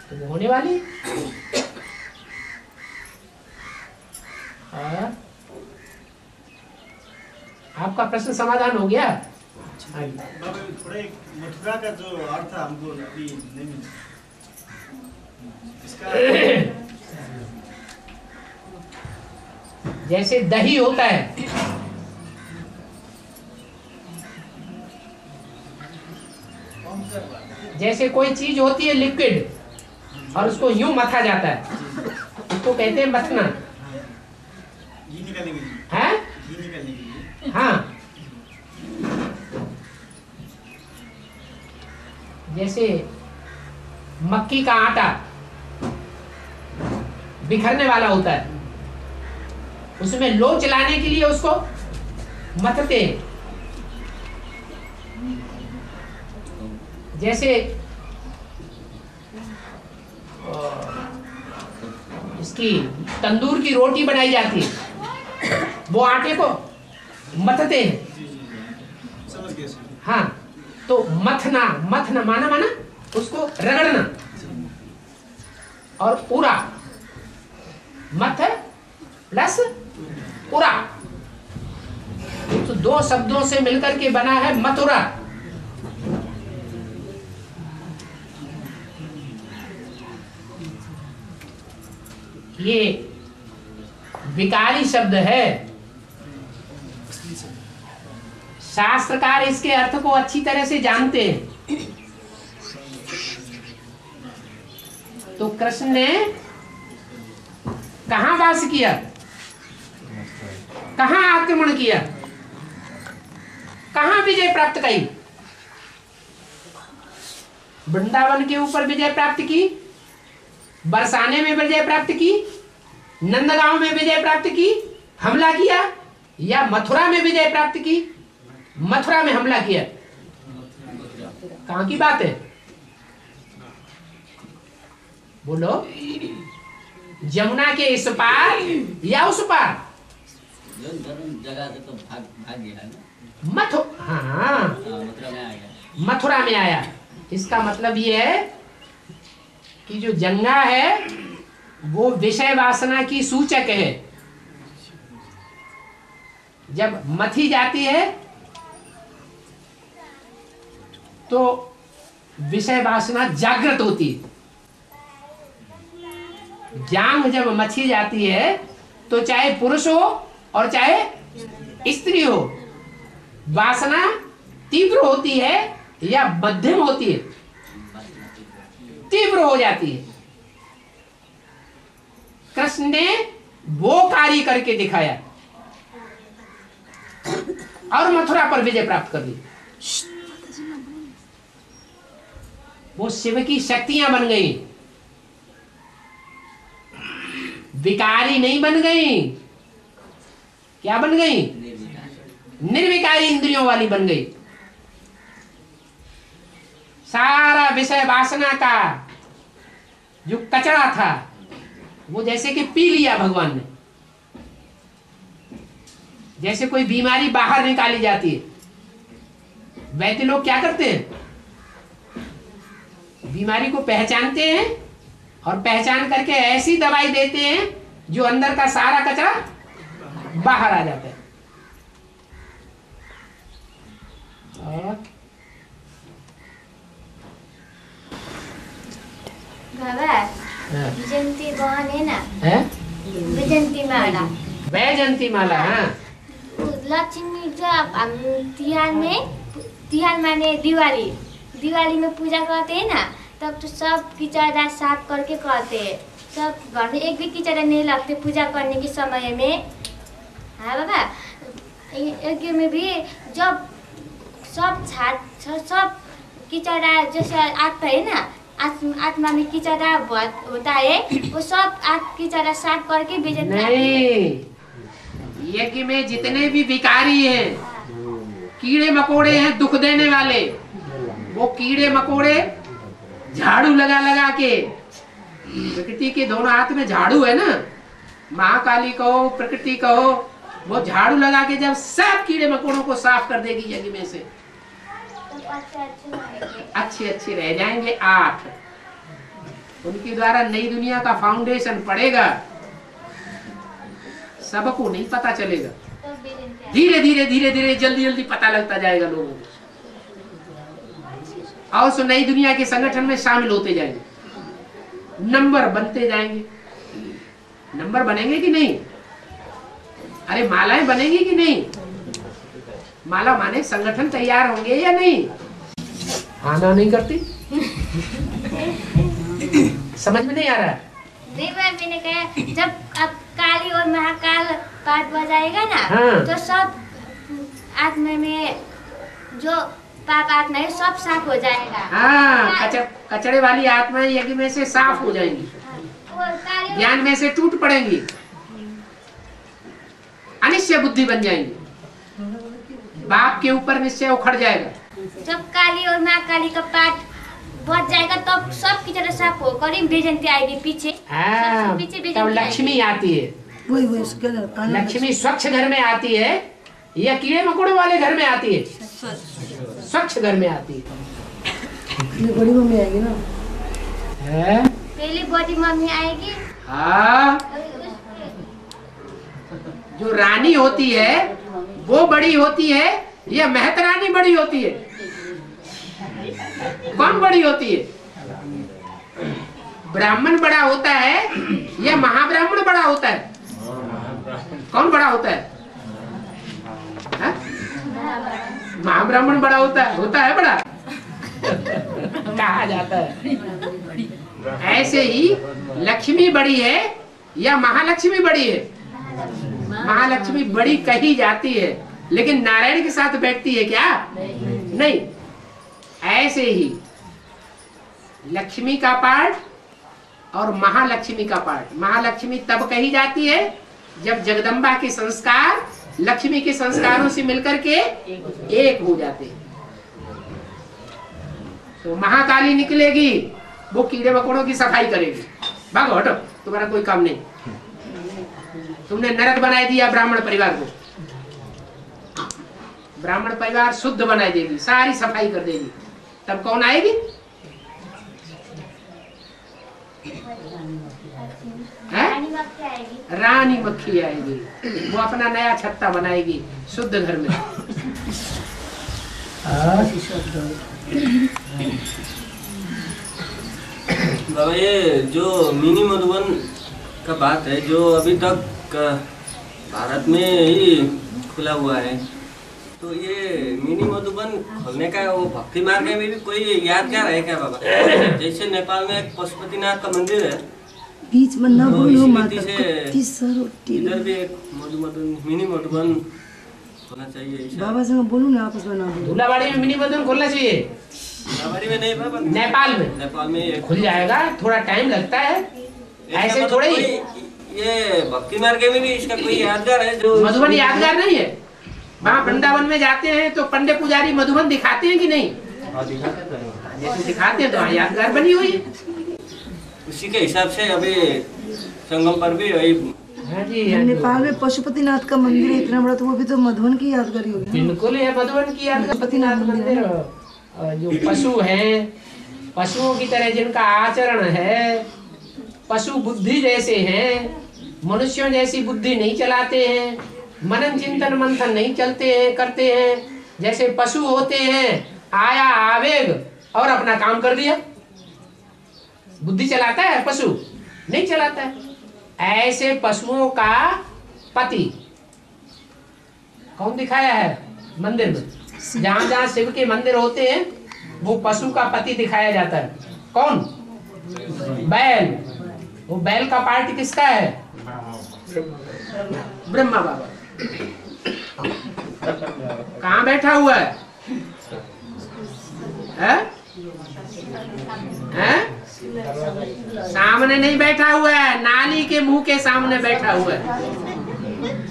तो होने वाली। आपका प्रश्न समाधान हो गया। थोड़ा मथुरा का जो अर्थ हमको अभी नहीं मिला इसका। जैसे दही होता है, जैसे कोई चीज होती है लिक्विड और उसको यूं मथा जाता है, उसको कहते हैं मथना। घी निकालने के लिए। हैं? घी निकालने के लिए। हाँ, जैसे मक्की का आटा बिखरने वाला होता है, उसमें लोच लाने के लिए उसको मथते हैं। जैसे इसकी तंदूर की रोटी बनाई जाती है, वो आटे को मथते हैं। समझ गए। हाँ, तो मथना, मथना माना माना उसको रगड़ना, और पूरा मथ प्लस पूरा, तो दो शब्दों से मिलकर के बना है मथुरा। ये विकारी शब्द है। शास्त्रकार इसके अर्थ को अच्छी तरह से जानते हैं। तो कृष्ण ने कहां वास किया, कहां आक्रमण किया, कहां विजय प्राप्त की? वृंदावन के ऊपर विजय प्राप्त की, बरसाने में विजय प्राप्त की, नंदगांव में विजय प्राप्त की, हमला किया, या मथुरा में विजय प्राप्त की, मथुरा में हमला किया? कहां की बात है? बोलो। जमुना के इस पार या उस पार? जगह से तो भाग गया है ना। मथुरा में आया। इसका मतलब ये है कि जो जंगा है वो विषय वासना की सूचक है। जब मथी जाती है तो विषय वासना जागृत होती है। जांग जब मथी जाती है तो चाहे पुरुष हो और चाहे स्त्री हो, वासना तीव्र होती है या मध्यम होती है? तीव्र हो जाती है। कृष्ण ने वो कार्य करके दिखाया और मथुरा पर विजय प्राप्त कर ली। वो शिव की शक्तियां बन गई, विकारी नहीं बन गई। क्या बन गई? निर्विकारी इंद्रियों वाली बन गई। सारा विषय वासना का जो कचरा था वो जैसे कि पी लिया भगवान ने। जैसे कोई बीमारी बाहर निकाली जाती है, वैद्य लोग क्या करते हैं? बीमारी को पहचानते हैं और पहचान करके ऐसी दवाई देते हैं जो अंदर का सारा कचरा बाहर आ जाता है। बाबा, विजयंती बहन है ना, विजयंती माला। वैजयंती माला, हाँ। लक्ष्मी जब तिहार माने दिवाली में पूजा करते हैं ना, तब तो सब कीचड़ा साफ करके करते हैं। सब घर में एक भी कीचड़ा नहीं लगते पूजा करने के समय में। हाँ बाबा, यज्ञ में भी जब सब कीचड़ा जैसे आता है ना, आत्मा में कीचड़ा होता है, वो सब कीचड़ा साफ करके नहीं, यज्ञ में जितने भी विकारी हैं, कीड़े मकोड़े हैं दुख देने वाले, वो कीड़े मकोड़े झाड़ू लगा लगा के प्रकृति के दोनों हाथ में झाड़ू है ना, महाकाली कहो प्रकृति कहो, वो झाड़ू लगा के जब सब कीड़े मकोड़ों को साफ कर देगी जग में से, अच्छे अच्छे रह जाएंगे 8। उनके द्वारा नई दुनिया का फाउंडेशन पड़ेगा, सबको नहीं पता चलेगा, धीरे धीरे धीरे धीरे जल्दी जल्दी पता लगता जाएगा लोगों को, और सो नई दुनिया के संगठन में शामिल होते जाएंगे, नंबर बनते जाएंगे। नंबर बनेंगे कि नहीं? अरे मालाएं बनेंगी कि नहीं? माला माने संगठन तैयार होंगे या नहीं? आना नहीं करती समझ में नहीं आ रहा है? नहीं मैम, मैंने कहा जब अब काली और महाकाल पाठ बजाएगा ना, हाँ। तो सब आत्मा में जो पाप आत्मा है सब साफ हो जाएगा। हाँ, कचड़े वाली आत्माएं यज्ञ में से साफ हो जाएंगी, ज्ञान में से टूट पड़ेंगी, अनिश्चय बुद्धि बन जाएंगी, बाप के ऊपर निश्चय उखड़ जाएगा। जब काली और महाकाली का पाठ बच जाएगा तब सब की तरह साफ होकर बेजंती आएगी पीछे। पीछे तब लक्ष्मी आती है, लक्ष्मी स्वच्छ घर में आती है या कीड़े मकोड़े वाले घर में आती है? स्वच्छ घर में आती है। बड़ी मम्मी आएगी ना, पहली बड़ी मम्मी आएगी। हाँ, जो रानी होती है वो बड़ी होती है या महतरानी बड़ी होती है? कौन बड़ी होती है? ब्राह्मण बड़ा होता है या महाब्राह्मण बड़ा होता है? कौन बड़ा होता है? महाब्राह्मण बड़ा होता है बड़ा कहा जाता है। ऐसे ही लक्ष्मी बड़ी है या महालक्ष्मी बड़ी है? महालक्ष्मी बड़ी कही जाती है, लेकिन नारायण के साथ बैठती है क्या? नहीं। ऐसे ही लक्ष्मी का पाठ और महालक्ष्मी का पाठ, महालक्ष्मी तब कही जाती है जब जगदम्बा के संस्कार लक्ष्मी के संस्कारों से मिलकर के एक हो जाते हैं। तो महाकाली निकलेगी, वो कीड़े मकोड़ों की सफाई करेगी। भागो हटो, तुम्हारा कोई काम नहीं, तुमने नरक बना दिया ब्राह्मण परिवार को। ब्राह्मण परिवार शुद्ध बना देगी, सारी सफाई कर देगी। तब कौन आएगी? रानी मक्खी आएगी, वो अपना नया छत्ता बनाएगी शुद्ध घर में। बाबा, ये जो मिनी मधुबन का बात है जो अभी तक भारत में ही खुला हुआ है, तो ये मिनी मधुबन खोलने का वो भक्ति मार्ग में भी कोई यादगार है क्या बाबा? जैसे नेपाल में एक पशुपतिनाथ का मंदिर है, बीच में ना बोलो माता, इधर भी एक मिनी मधुबन होना चाहिए। बाबा से बोलूं ना, आपस में ना बोलूं। धुलाबाड़ी में मिनी मधुबन खोलना चाहिए। धुलाबाड़ी में नहीं बाबा, नेपाल में खुल जाएगा, थोड़ा टाइम लगता है। ऐसे थोड़े ही ये भक्ति मार्ग में भी इसका कोई यादगार है जो मधुबन यादगार नहीं है? वहाँ वृंदावन में जाते हैं तो पंडित पुजारी मधुबन दिखाते हैं कि नहीं? दिखाते हैं, तो यादगार बनी हुई है। उसी के हिसाब से अभी संगम पर भी वही। हाँ जी, नेपाल में पशुपतिनाथ का मंदिर है इतना बड़ा, तो वो भी तो मधुबन की यादगारी होगी। बिल्कुल है, मधुबन की यादगार। पशुपतिनाथ मंदिर जो पशु हैं, पशुओं की तरह जिनका आचरण है, पशु बुद्धि जैसे हैं, मनुष्यों जैसी बुद्धि नहीं चलाते हैं, मनन चिंतन मंथन नहीं चलते हैं करते हैं। जैसे पशु होते हैं, आया आवेग और अपना काम कर दिया। बुद्धि चलाता है पशु? नहीं चलाता है। ऐसे पशुओं का पति कौन दिखाया है मंदिर में? जहां जहां शिव के मंदिर होते हैं वो पशु का पति दिखाया जाता है। कौन? बैल। वो बैल का पार्ट किसका है? ब्रह्मा बाबा। कहाँ बैठा हुआ है? सामने नहीं बैठा हुआ है, नाली के मुंह के सामने बैठा हुआ है।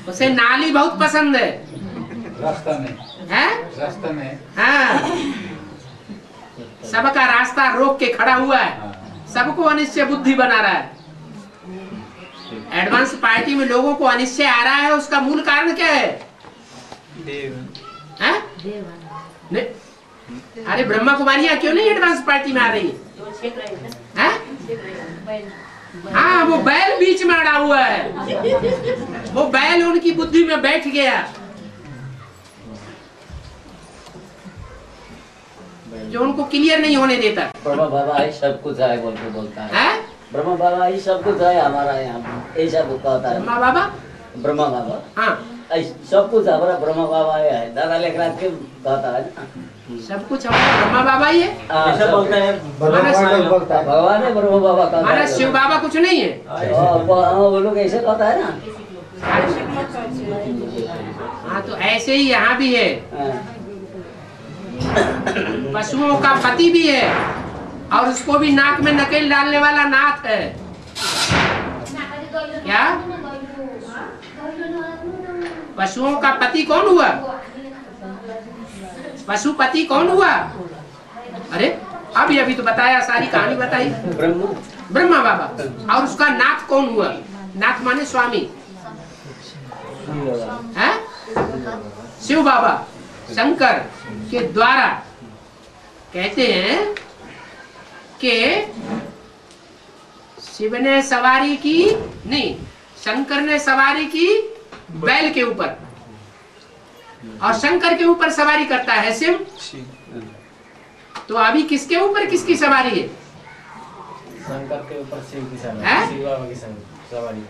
उसे नाली बहुत पसंद है। रास्ता में है? रास्ता में हाँ, सबका रास्ता रोक के खड़ा हुआ है। सबको अनिश्चय बुद्धि बना रहा है। एडवांस पार्टी में लोगों को अनिश्चय आ रहा है, उसका मूल कारण क्या है? नहीं, अरे ब्रह्मा कुमारियां क्यों नहीं एडवांस पार्टी में आ रही है? हाँ, वो बैल बीच में अड़ा हुआ है, वो बैल उनकी बुद्धि में बैठ गया, जो उनको क्लियर नहीं होने देता। ब्रह्मा बाबा ही सब कुछ है बोल के बोलता है। ब्रह्मा बाबा ही सब कुछ है हमारा यहाँ, ऐसा कहता है। ब्रह्मा बाबा, ब्रह्मा बाबा हाँ सब कुछ हमारा ब्रह्मा बाबा है। दादा लेकर के कहता है सब कुछ हमारा ब्रह्मा बाबा ही है। ऐसा बोलते हैं भगवान है ब्रह्मा बाबा का, हमारा शिव बाबा कुछ नहीं है। वो लोग ऐसे कहता है ना। हाँ, तो ऐसे ही यहाँ भी है। पशुओं का पति भी है और उसको भी नाक में नकेल डालने वाला नाथ है। क्या पशुओं का पति कौन हुआ? पशुपति कौन हुआ? अरे अभी तो बताया, सारी कहानी बताई। ब्रह्मा बाबा। और उसका नाथ कौन हुआ? नाथ माने स्वामी है, शिव बाबा। शंकर के द्वारा कहते हैं कि शिव ने सवारी की, नहीं, शंकर ने सवारी की बैल के ऊपर, और शंकर के ऊपर सवारी करता है शिव। तो अभी किसके ऊपर किसकी सवारी है? शंकर के ऊपर शिव की सवारी, शिव बाबा की सवारी।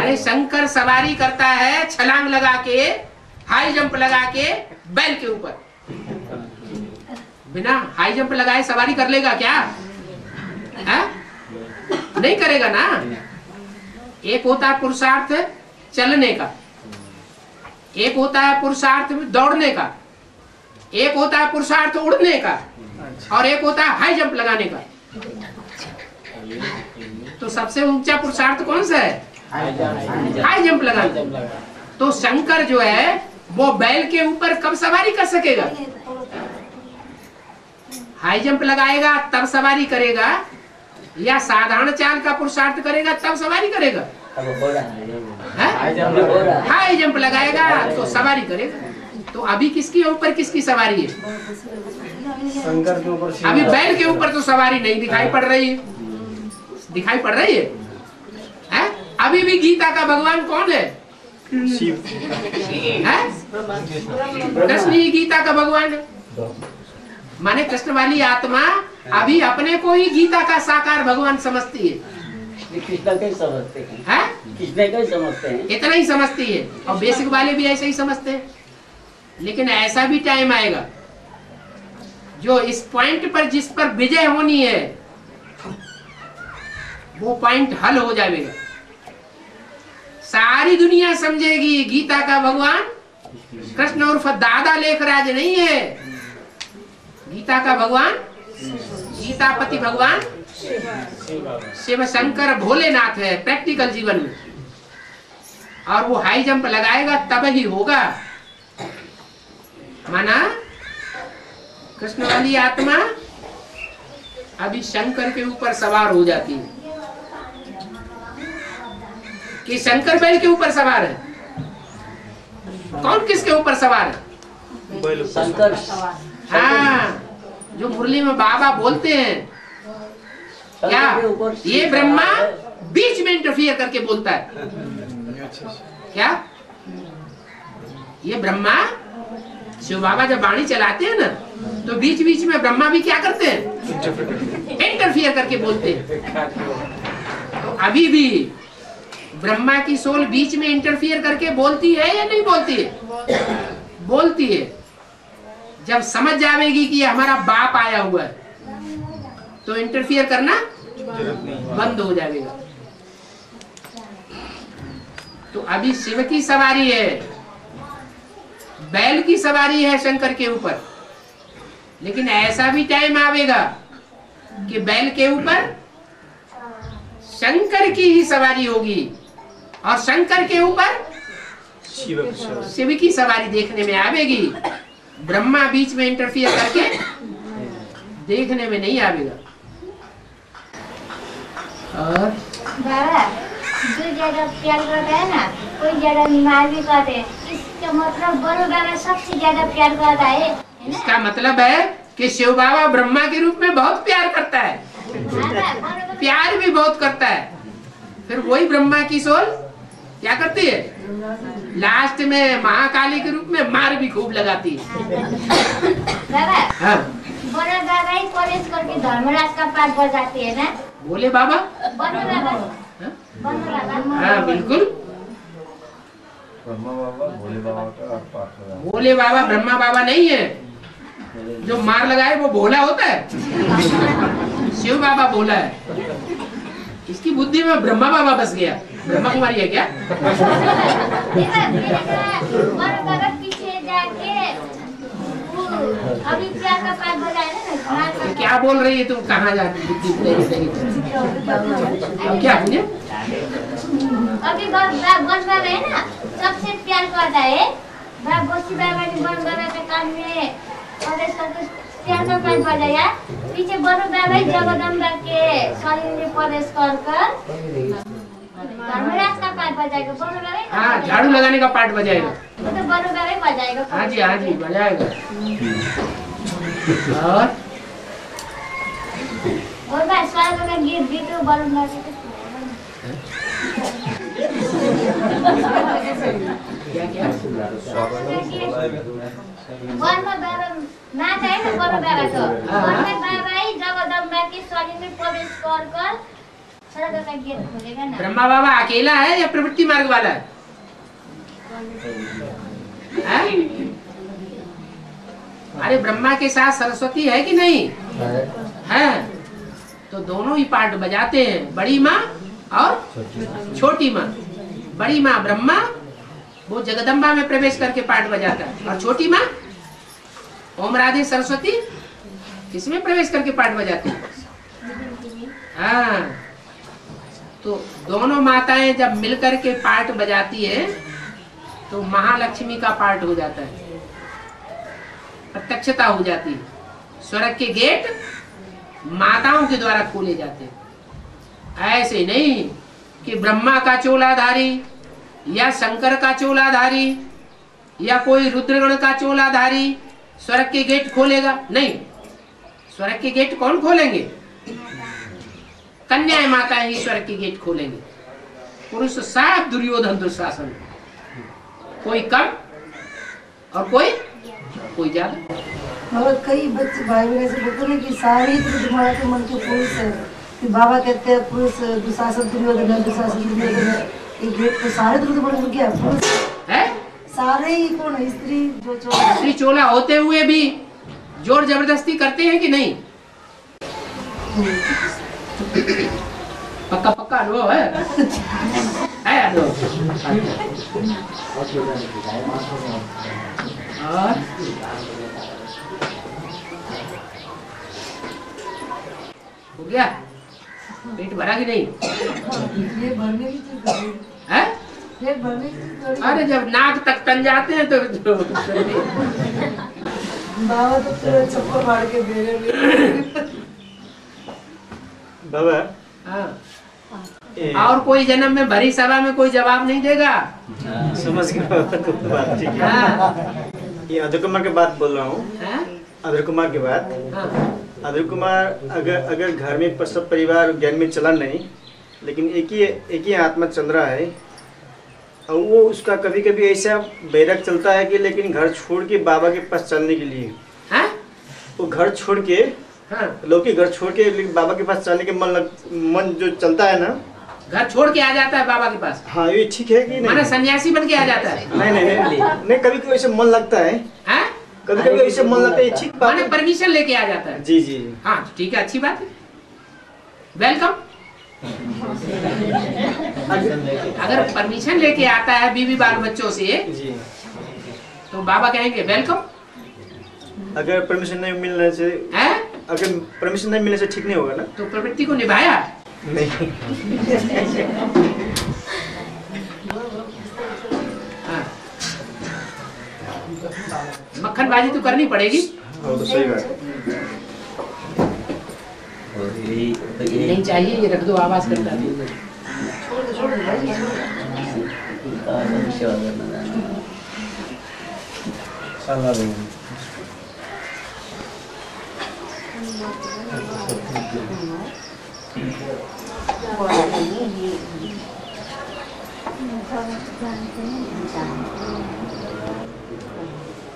अरे शंकर सवारी करता है छलांग लगा के, हाई जंप लगा के बैल के ऊपर। बिना हाई जंप लगाए सवारी कर लेगा क्या? है? नहीं करेगा ना। एक होता है पुरुषार्थ चलने का, एक होता है पुरुषार्थ दौड़ने का, एक होता है पुरुषार्थ उड़ने का, और एक होता है हाई जंप लगाने का। तो सबसे ऊंचा पुरुषार्थ कौन सा है? हाई जंप लगाना। तो शंकर जो है वो बैल के ऊपर कब सवारी कर सकेगा? हाई जंप लगाएगा तब सवारी करेगा, या साधारण चाल का पुरुषार्थ करेगा तब सवारी करेगा? हाई जंप लगाएगा तो सवारी करेगा। तो अभी किसके ऊपर किसकी सवारी है? शंकर के ऊपर। अभी बैल के ऊपर तो सवारी नहीं दिखाई पड़ रही है। दिखाई पड़ रही है? अभी भी गीता का भगवान कौन है? शिव। कृष्ण ही गीता का भगवान है। माने कृष्ण वाली आत्मा अभी अपने को ही गीता का साकार भगवान समझती है। कृष्ण का ही समझते हैं, कृष्ण का ही समझते हैं, इतना ही समझती है। और बेसिक वाले भी ऐसे ही समझते हैं। लेकिन ऐसा भी टाइम आएगा जो इस पॉइंट पर, जिस पर विजय होनी है, वो पॉइंट हल हो जाएगा। सारी दुनिया समझेगी गीता का भगवान कृष्ण उर्फ दादा लेखराज नहीं है। गीता का भगवान, गीतापति भगवान शिव शंकर भोलेनाथ है प्रैक्टिकल जीवन में। और वो हाई जंप लगाएगा तब ही होगा। माना कृष्ण वाली आत्मा अभी शंकर के ऊपर सवार हो जाती है। कि शंकर बैल के ऊपर सवार है? कौन किसके ऊपर सवार है? शंकर। हाँ, जो मुरली में बाबा बोलते हैं क्या, ये ब्रह्मा बीच में इंटरफियर करके बोलता है। क्या ये ब्रह्मा, शिव बाबा जब वाणी चलाते हैं ना, तो बीच बीच में ब्रह्मा भी क्या करते हैं? इंटरफियर करके बोलते हैं। तो अभी भी ब्रह्मा की सोल बीच में इंटरफियर करके बोलती है या नहीं बोलती है? बोलती है। जब समझ जाएगी कि हमारा बाप आया हुआ है तो इंटरफियर करना बंद हो जाएगा। तो अभी शिव की सवारी है, बैल की सवारी है शंकर के ऊपर। लेकिन ऐसा भी टाइम आवेगा कि बैल के ऊपर शंकर की ही सवारी होगी और शंकर के ऊपर शिव की सवारी देखने में आवेगी। ब्रह्मा बीच में इंटरफियर करके देखने में नहीं आवेगा। और बाबा जो ज्यादा प्यार करता है ना कोई ज्यादा मार भी करते हैं, इसका मतलब बड़ो बाबा सबसे ज्यादा प्यार करता है इसका मतलब है कि शिव बाबा ब्रह्मा के रूप में बहुत प्यार करता है, प्यार भी बहुत करता है। फिर वही ब्रह्मा की सोल क्या करती है, लास्ट में महाकाली के रूप में मार भी खूब लगाती है। बाबा हाँ बड़ा बाबा ही कॉलेज करके धर्मराज का पाठ बजाते हैं ना। बोले बाबा, बनो बाबा, बनो बाबा। हाँ बिल्कुल, ब्रह्मा बाबा भोले बाबा का पाठ हो रहा है। भोले बाबा ब्रह्मा बाबा नहीं है, जो मार लगाए वो भोला होता है, शिव बाबा भोला है। इसकी बुद्धि में ब्रह्मा बाबा बस गया। ब्रह्मा कुमारी है क्या? बनो बाबा पीछे जाके अभी प्यार का पाठ बजाए ना। क्या बोल रही है तुम, कहाँ जाती बुद्धि क्या मुझे अभी बन बाबा है ना सबसे प्यार करता है। बोसी बाबा ने बन बाबा के कान में प्रवेश करके प्यार का पाठ बजाया। पीछे बनो बाबा ही जगदम्बा के शरीर में प्रवेश कर धर्मराज का पाठ बजाएगा। बनो बाबा हाँ झाड़ू लगाने का पाठ बजाएगा, वो तो बनो बाबा ही बजाएगा। हाँ जी बजाएगा। और भाई स्वर्ग में गीत भी तो बनो बाबा क्या बनो बाबा नाच है ना। बनो बाबा तो बनो बाबा ही जगदम्बा के शरीर में प्रवेश कर स्वर्ग का गेट खोलेगा ना। ब्रह्मा बाबा अकेला है या प्रवृत्ति मार्ग वाला है? अरे ब्रह्मा के साथ सरस्वती है कि नहीं है? तो दोनों ही पार्ट बजाते हैं, बड़ी माँ और छोटी माँ। बड़ी माँ ब्रह्मा वो जगदम्बा में प्रवेश करके पार्ट बजाता है, और छोटी माँ ओम राधे सरस्वती किसमें प्रवेश करके पार्ट बजाती है? हाँ, तो दोनों माताएं जब मिलकर के पार्ट बजाती है तो महालक्ष्मी का पार्ट हो जाता है, प्रत्यक्षता हो जाती है। स्वर्ग के गेट माताओं के द्वारा खोले जाते हैं। ऐसे नहीं कि ब्रह्मा का चोलाधारी या शंकर का चोलाधारी या कोई रुद्रगण का चोलाधारी स्वर्ग के गेट खोलेगा, नहीं। स्वर्ग के गेट कौन खोलेंगे? कन्या माता ही स्वर्ग के गेट खोलेंगे। पुरुष साफ दुर्योधन दुशासन, कोई कम और कोई ज्यादा। मगर कई बच्चे भाई बहन ऐसे बोलते हैं कि सारे तुम्हारा के मन के पुरुष है। कि बाबा कहते हैं पुरुष दुशासन दुर्योधन है, दुशासन दुर्योधन है। एक गेट पे सारे दुर्योधन क्या पुरुष है? सारे ही कौन है? स्त्री चोला होते हुए भी जोर जबरदस्ती करते हैं कि नहीं? पक्का अनुभव है अनुभव। और हो गया? पेट भरा कि नहीं? ये भरने की है? अरे जब नाक तक तन जाते हैं तो बाबा तो पूरा चप्पल मार के दे रहे। बाबा और कोई जन्म में भरी सभा में कोई जवाब नहीं देगा। समझ गया बाबा, तो बात ठीक है। ये अधर कुमार की बात बोल रहा हूँ। अधर कुमार की बात। अधर कुमार अगर घर में सब परिवार ज्ञान में चला नहीं, लेकिन एक ही आत्मा चल रहा है, और वो उसका कभी कभी ऐसा बैरक चलता है कि लेकिन घर छोड़ के बाबा के पास चलने के लिए वो घर छोड़ के लौकिक घर छोड़ के बाबा के पास चलने के मन जो चलता है ना, घर छोड़ के आ जाता है बाबा के पास। हाँ ये ठीक है कि नहीं? माने सन्यासी बन के आ जाता है? नहीं, कभी कभी ऐसे मन लगता है। कभी कभी ऐसे मन लगता है, ठीक बात है। परमिशन लेके आ जाता है। जी। हाँ ठीक है, अच्छी बात है, वेलकम। अगर परमिशन लेके आता है बीवी बाल बच्चों से तो बाबा कहेंगे वेलकम। अगर परमिशन नहीं मिलने से अगर परमिशन नहीं मिलने से ठीक नहीं होगा ना, तो प्रवृत्ति को निभाया नहीं। मक्खन बाजी तो करनी पड़ेगी। तो सही बात। तो यही नहीं चाहिए, ये रख दो, आवाज करता है। सेवा करना जाना सल्लाह देंगे।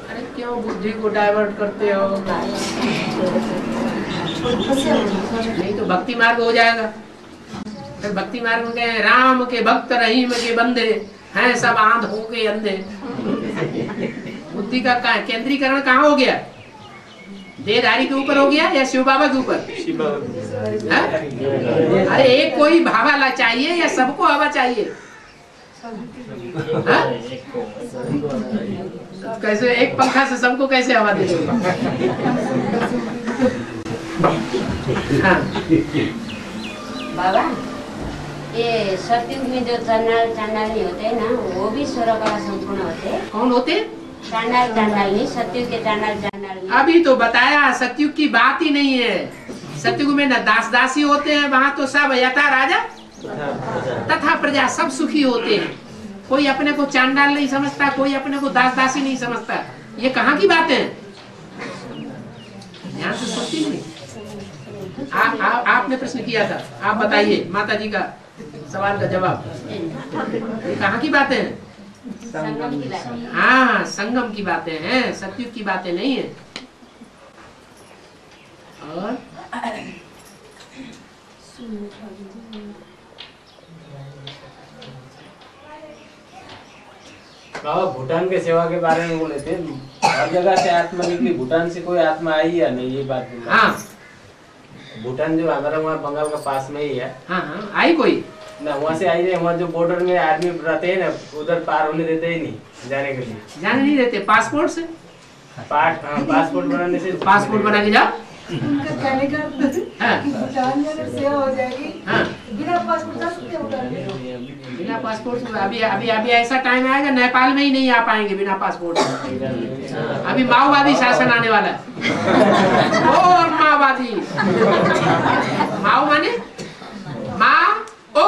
अरे क्यों बुद्धि को डाइवर्ट करते हो? नहीं तो भक्ति मार्ग हो जाएगा। फिर भक्ति मार्ग में कहे राम के भक्त रहीम के बंदे हैं सब आंध हो गए अंधे। बुद्धि का केंद्रीकरण कहाँ हो गया? देहधारी के ऊपर हो गया या शिव बाबा के ऊपर? अरे एक कोई भावाला चाहिए या सबको हवा चाहिए? कैसे एक पंखा से सबको कैसे हवा दे दोगे? बाबा, ये सतयुग में जो चांडाली होते हैं ना, वो भी 16 कला संपूर्ण होते हैं। कौन होते? चांडाली, सतयुग के चांडाली। अभी तो बताया, सतयुग की बात ही नहीं है। सतयुग में न दास दासी होते हैं, वहाँ तो सब यथा राजा तथा प्रजा सब सुखी होते हैं। कोई अपने को चांडाल नहीं समझता, कोई अपने को दास दासी नहीं समझता। ये कहाँ की बात है? यहाँ से सोचती नहीं। आपने प्रश्न किया था, आप बताइए माता जी का सवाल का जवाब। ये कहाँ की बातें हैं? संगम की बात। हाँ, संगम की बातें हैं, सतयुग की बातें नहीं है। और भूटान के सेवा के बारे में बोले थे। हर जगह से आत्मा निकली, भूटान से कोई आत्मा आई या नहीं, ये बात बोला। हाँ, भूटान जो हमारा वहाँ बंगाल का पास में ही है। हाँ हाँ, आई कोई ना वहाँ से आई नहीं। वहाँ जो बॉर्डर में आदमी रहते हैं ना, उधर पार होने देते ही नहीं जाने के लिए। जाने नहीं देते? पासपोर्ट से? पासपोर्ट बनाने से। पासपोर्ट बना के जाओ। उनका कहने का भूटान में अगर सेवा हो जाएगी, बिना पासपोर्ट जा सकते हैं? बिना पासपोर्ट? अभी ऐसा टाइम आएगा नेपाल में ही नहीं आ पाएंगे बिना पासपोर्ट। अभी माओवादी शासन आने वाला है। ओ माओवादी, माओ माने ओ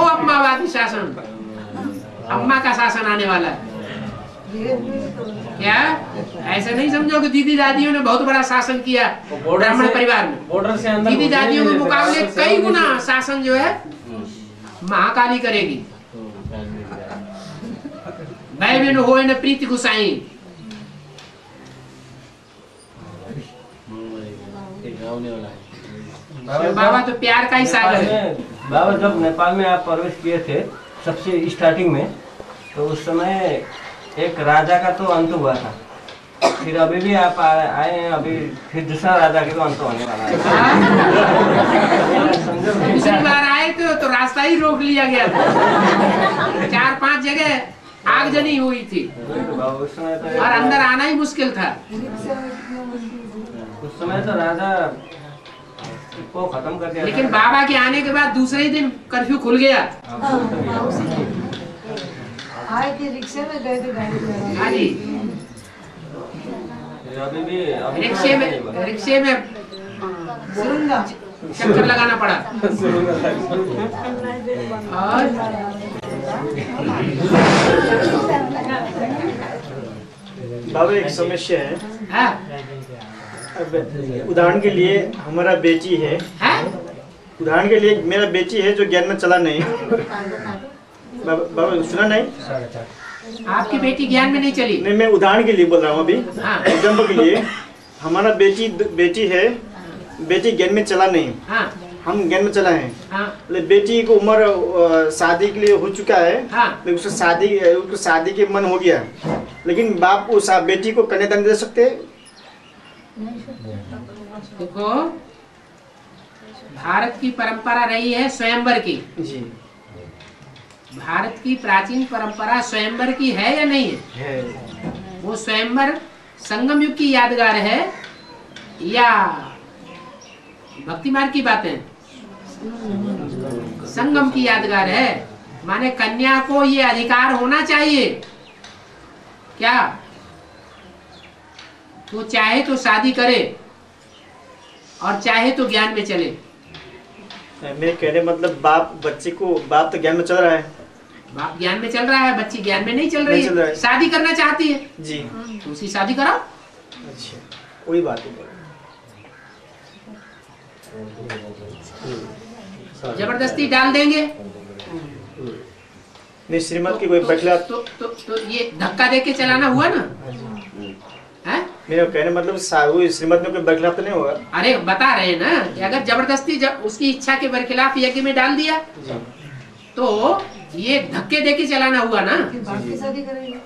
अम्मावादी शासन, अम्मा का शासन आने वाला है। क्या ऐसे नहीं समझो कि दीदी दादियों ने बहुत बड़ा शासन किया ब्राह्मण परिवार में। बॉर्डर से अंदर दीदी दादियों के मुकाबले कई गुना शासन जो है महाकाली करेगी। भाई बहन हो न प्रीति गुसाई। बाबा तो प्यार का ही सागर है। बाबा जब नेपाल में आप प्रवेश किए थे सबसे स्टार्टिंग में, तो उस समय एक राजा का तो अंत हुआ था। फिर अभी भी आप आए हैं, अभी फिर दूसरा राजा के तो अंत होने वाला है। दूसरी बार आए तो रास्ता ही रोक लिया गया था। 4-5 जगह आगजनी हुई थी और अंदर आना ही मुश्किल था। उस समय तो राजा को खत्म कर दिया। लेकिन बाबा के आने के बाद दूसरे ही दिन कर्फ्यू खुल गया। आए थे रिक्शे में, गए थे गाड़ी में। हाँ जी, रिक्शे में चक्कर लगाना पड़ा। और बाबा एक समस्या है। उदाहरण के लिए हमारा बेटी है, उदाहरण के लिए मेरा बेटी है जो ज्ञान में चला नहीं। बाबा सुना नहीं? आपकी बेटी ज्ञान में नहीं चली? नहीं, मैं उदाहरण के लिए बोल रहा हूँ अभी, एग्जाम्पल के लिए। हमारा बेटी है, बेटी ज्ञान में चला नहीं, हम ज्ञान में चला है। बेटी की उम्र शादी के लिए हो चुका है, लेकिन उसको शादी के मन हो गया, लेकिन बाप उस बेटी को कन्यादान दे सकते हैं? देखो, भारत की परंपरा रही है स्वयंवर की जी। भारत की प्राचीन परंपरा स्वयंवर की है या नहीं है? वो स्वयंवर संगम युग की यादगार है या भक्ति मार्ग की बातें? संगम की यादगार है। माने कन्या को ये अधिकार होना चाहिए क्या? तो चाहे तो शादी करे, और चाहे तो ज्ञान में चले। मेरे कहने मतलब बाप तो ज्ञान में चल रहा है, बाप ज्ञान में चल रहा है, बच्ची ज्ञान में नहीं चल रही है। शादी करना चाहती है जी, तो उसी शादी कराओ। अच्छा वही बात है। जबरदस्ती डाल देंगे नहीं, श्रीमत की कोई बखला तो ये धक्का देके चलाना हुआ ना है? मेरा कहने मतलब श्रीमत में कोई बरखिलाफ तो नहीं होगा। अरे बता रहे हैं ना कि अगर जबरदस्ती उसकी इच्छा के बरखिलाफ यज्ञ में डाल दिया तो ये धक्के देके चलाना हुआ ना।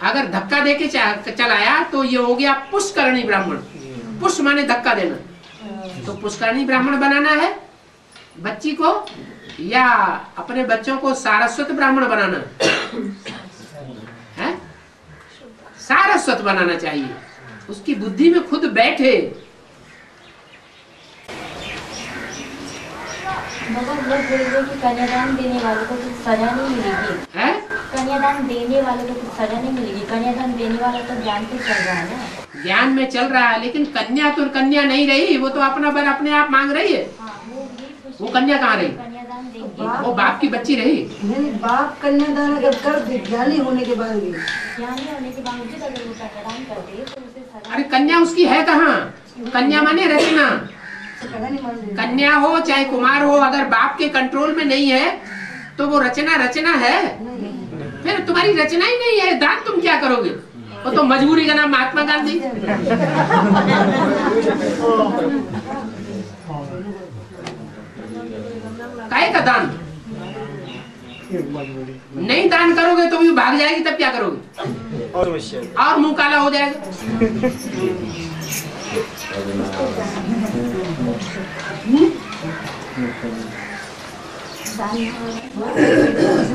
अगर धक्का देके चलाया तो ये हो गया पुष्करणी ब्राह्मण। पुष्प माने धक्का देना, तो पुष्करणी ब्राह्मण बनाना है बच्ची को या अपने बच्चों को सारस्वत ब्राह्मण बनाना है? सारस्वत बनाना चाहिए, उसकी बुद्धि में खुद बैठे। कन्यादान देने वालों को कुछ सजा नहीं मिलेगी है? कन्यादान देने वालों को कुछ सजा नहीं मिलेगी। कन्यादान देने वाला तो ज्ञान पे चल रहा है ना, ज्ञान में चल रहा है, लेकिन कन्या तो कन्या नहीं रही, वो तो अपना बर अपने आप मांग रही है। वो कन्या कहाँ रही? वो बाप की बच्ची रही। नहीं, बाप कन्यादान अगर कर दे ज्ञानी होने के बाद भी, ज्ञानी होने के बावजूद अगर वो कन्यादान कर दे तो उसे सजा। अरे कन्या उसकी है कहाँ? कन्या माने रचना। कन्या हो चाहे कुमार हो, अगर बाप के कंट्रोल में नहीं है तो वो रचना है। फिर तुम्हारी रचना ही नहीं है, दान तुम क्या करोगे? वो तो मजबूरी का नाम महात्मा गांधी। काहे का दान? नहीं दान करोगे तो भी भाग जाएगी, तब क्या करोगे? और मुंह काला हो जाएगा।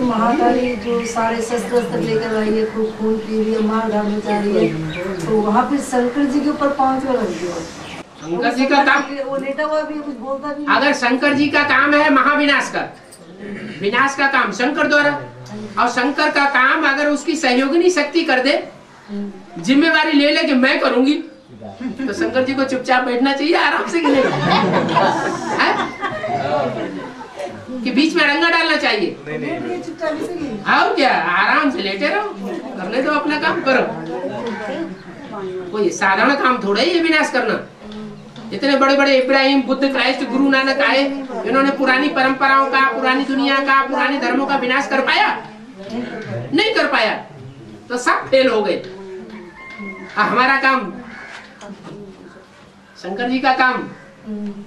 महाकाली जो सारे शस्त्र लेकर आई है, खूब खून पी रही है, मार धाड़ मचा रही है, तो वहाँ पे शंकर जी के ऊपर पांव क्यों लग गया? शंकर जी का काम, वो लेटा हुआ भी कुछ बोलता भी। अगर शंकर जी का काम है महाविनाश का, विनाश का काम शंकर द्वारा, और शंकर का काम अगर उसकी सहयोगिनी शक्ति कर दे, जिम्मेवारी ले ले कि मैं करूंगी, तो शंकर जी को चुपचाप बैठना चाहिए आराम से कि नहीं? कि बीच में रंगा डालना चाहिए? और क्या, आराम से लेटे रहो, करने दो अपना काम, करो। कोई साधारण काम थोड़ा ही है विनाश करना। इतने बड़े बड़े इब्राहिम, बुद्ध, क्राइस्ट, गुरु नानक आए, इन्होंने पुरानी परंपराओं का, पुरानी दुनिया का, पुराने धर्मों का विनाश कर पाया? नहीं कर पाया, तो सब फेल हो गए। हमारा काम, शंकर जी का काम,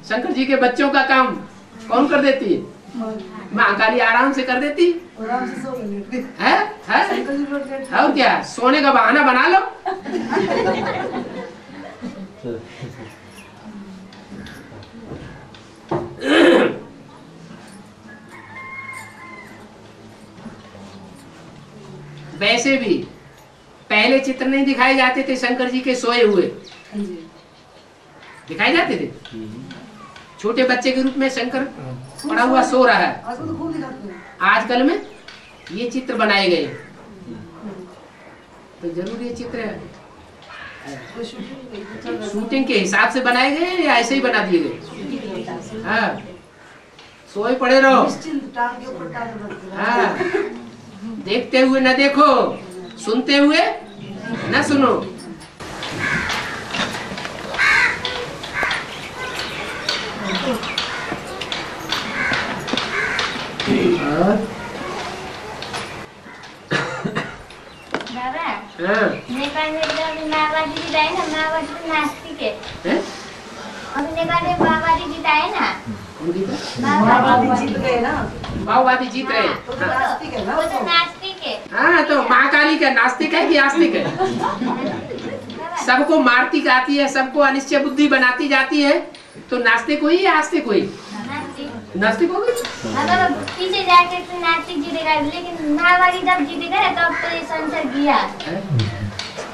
शंकर जी के बच्चों का काम कौन कर देती है? महाकाली आराम से कर देती है? और क्या, सोने का बहाना बना लो। वैसे भी पहले चित्र नहीं दिखाए जाते थे शंकर जी के सोए हुए, दिखाए जाते थे छोटे बच्चे के रूप में शंकर पड़ा हुआ सो रहा है। आजकल में ये चित्र बनाए गए, तो जरूर ये चित्र शूटिंग के हिसाब से बनाए गए या ऐसे ही बना दिए गए? हाँ, सोए पड़े रहो। हाँ, देखते हुए न देखो, सुनते हुए न सुनो। नेपाल में जब माओवादी जिताए ना, माओवादी तो नास्तिक है। अभी नेपाल में माओवादी जिताए ना, माओवादी जीत गए ना, माओवादी जीत रहे, तो नास्तिक है ना, वो तो नास्तिक है। हाँ, तो महाकाली का नास्तिक है कि आस्तिक है? सबको मारती जाती है, सबको अनिश्चय बुद्धि बनाती जाती है, तो नास्तिक हुई या आस्तिक हुई? नास्तिक हो गई। अगर पीछे जाके तो नास्तिक जीतेगा, लेकिन माओवादी जब जीतेगा ना तब तो ये संसार गया।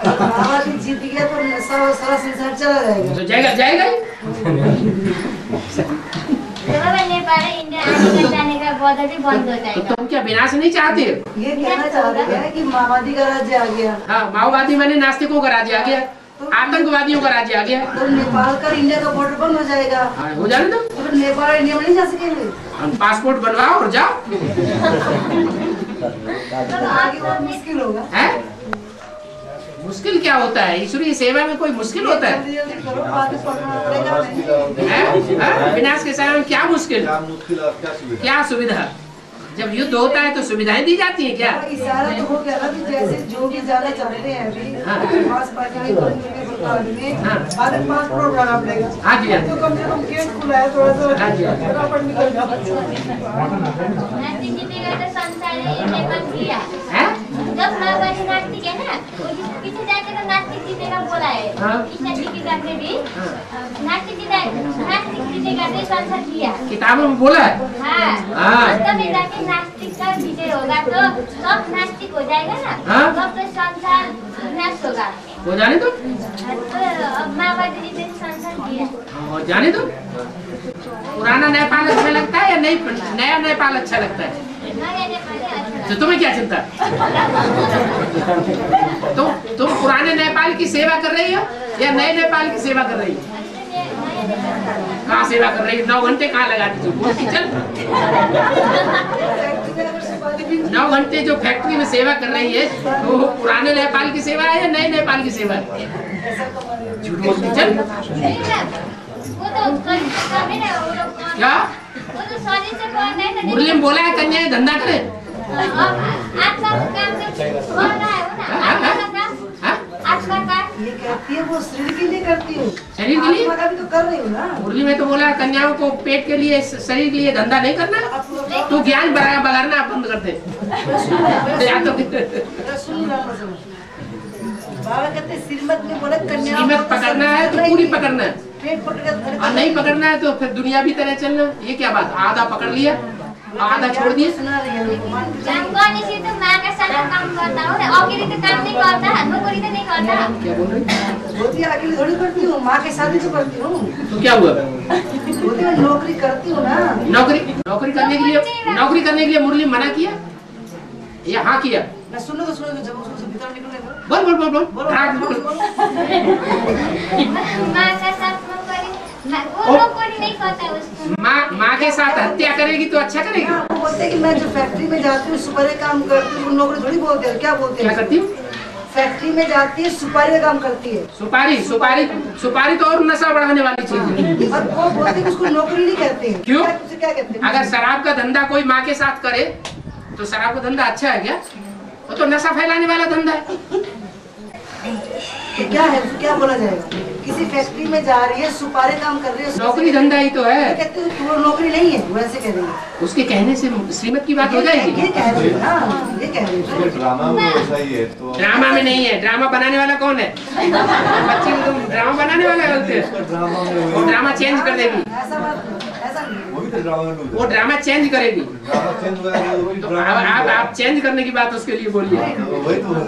माओवादी जीत गया तो सारा संसार चला जाएगा। तो जाएगा ही। नेपाल इंडिया आने जाने का बॉर्डर भी बंद हो जाएगा। तो तुम क्या विनाश नहीं चाहते? ये कहना चाह रहे हैं कि माओवादी का राज्य आ गया। हाँ, माओवादी माने नास्तिकों का राज्य आ गया। तो आतंकवादियों का राज्य आ गया है। तो नेपाल का इंडिया का बॉर्डर बंद हो जाएगा। हो जाने दो। तो फिर नेपाल और इंडिया में नहीं जा सकेंगे। हम पासपोर्ट बनवाओ और जाओ। आगे बहुत मुश्किल होगा। है? मुश्किल क्या होता है? ईश्वरीय सेवा में कोई मुश्किल होता है? विनाश के समय में क्या मुश्किल, क्या सुविधा? जब युद्ध होता है तो सुविधाएं दी जाती हैं क्या? इशारा तो हो गया ना कि जैसे जो भी जाना चाहते हैं अभी पासपोर्ट में आगे 5 करोड़ लगाना पड़ेगा। हाँ जी, तो कम से कम गेट खुला है थोड़ा सा। हाँ जी, जब माओवादी नास्तिक है ना, पीछे जाके तो नास्तिक जीतेगा बोला है। इसने किताब में भी नास्तिक जीतेगा तो संसार किया। किताबों में बोला है। हाँ। अंत में जाके नास्तिक का विजय होगा तो सब नास्तिक हो जाएगा ना, तब तो संसार विनाश होगा। हो जाने दो। अब माओवादी जीते संसार किया। हो जाने दो। पुराना नेपाल अच्छा लगता है या नया नेपाल अच्छा लगता है? तो तुम्हें क्या चिंता? तुम पुराने नेपाल की सेवा कर रही हो या नए नेपाल की सेवा कर रही हो? कहाँ सेवा कर रही हो? 9 घंटे कहाँ लगाती हो? चल 9 घंटे जो फैक्ट्री में सेवा कर रही है तो पुराने नेपाल की सेवा है या नए नेपाल की सेवा है? झूठ बोलती चल। क्या मुरली में बोला है कन्या धंधा करे? ये कहती है वो शरीर के लिए करती हूँ, शरीर के लिए का भी तो कर रही हूँ ना। मुरली में तो बोला है कन्याओं को पेट के लिए शरीर के लिए धंधा नहीं करना। तू ज्ञान बगाड़ना बंद कर दे। बाबा कहते श्रीमत में बोला कन्या श्रीमत पकड़ना है तो पूरी पकड़ना है, पेट पकड़ और नहीं पकड़ना है तो फिर दुनिया भी तरह चलना। ये क्या बात? आधा पकड़ लिया आधा छोड़ दिए। क्या बोल रही? अकेले थोड़ी करती हूँ, माँ के साथ ही तो करती हूँ। तो क्या हुआ? मैं नौकरी करती हूँ ना। नौकरी करने के लिए मुरली मना किया या हाँ किया? सुनो तो जब उसको भीतर निकलने बोल माँ के साथ हत्या करेगी तो अच्छा करेगी। बोलते कि मैं जो फैक्ट्री में जाती हूँ सुपारी काम करती हूँ, नौकरी थोड़ी बोलते हैं। क्या बोलते हैं? क्या करती हूँ? फैक्ट्री में जाती है सुपारी का काम करती है। सुपारी तो और नशा बढ़ाने वाली चीज है। वो बोलते हैं उसको नौकरी नहीं कहते हैं। क्यों? क्या कहते हैं? अगर शराब का धंधा कोई माँ के साथ करे तो शराब का धंधा अच्छा है क्या? वो तो नशा फैलाने वाला धंधा है। तो क्या है? क्या बोला जाएगा? किसी फैक्ट्री में जा रही है, सुपारी काम कर रही है, नौकरी धंधा ही तो है। कहते हैं वो नौकरी नहीं है, वैसे कह रही है। उसके कहने से श्रीमत की बात हो जाएगी। ये कह रही है ना, ये कह रही है। ड्रामा में वैसा ही है तो ड्रामा में नहीं है। ड्रामा बनाने वाला कौन है? बच्ची को तुम ड्रामा बनाने वाले बोलते हैं। वो ड्रामा चेंज कर देगी। वो ड्रामा चेंज करेगी। आप चेंज करने की बात उसके लिए बोलिए।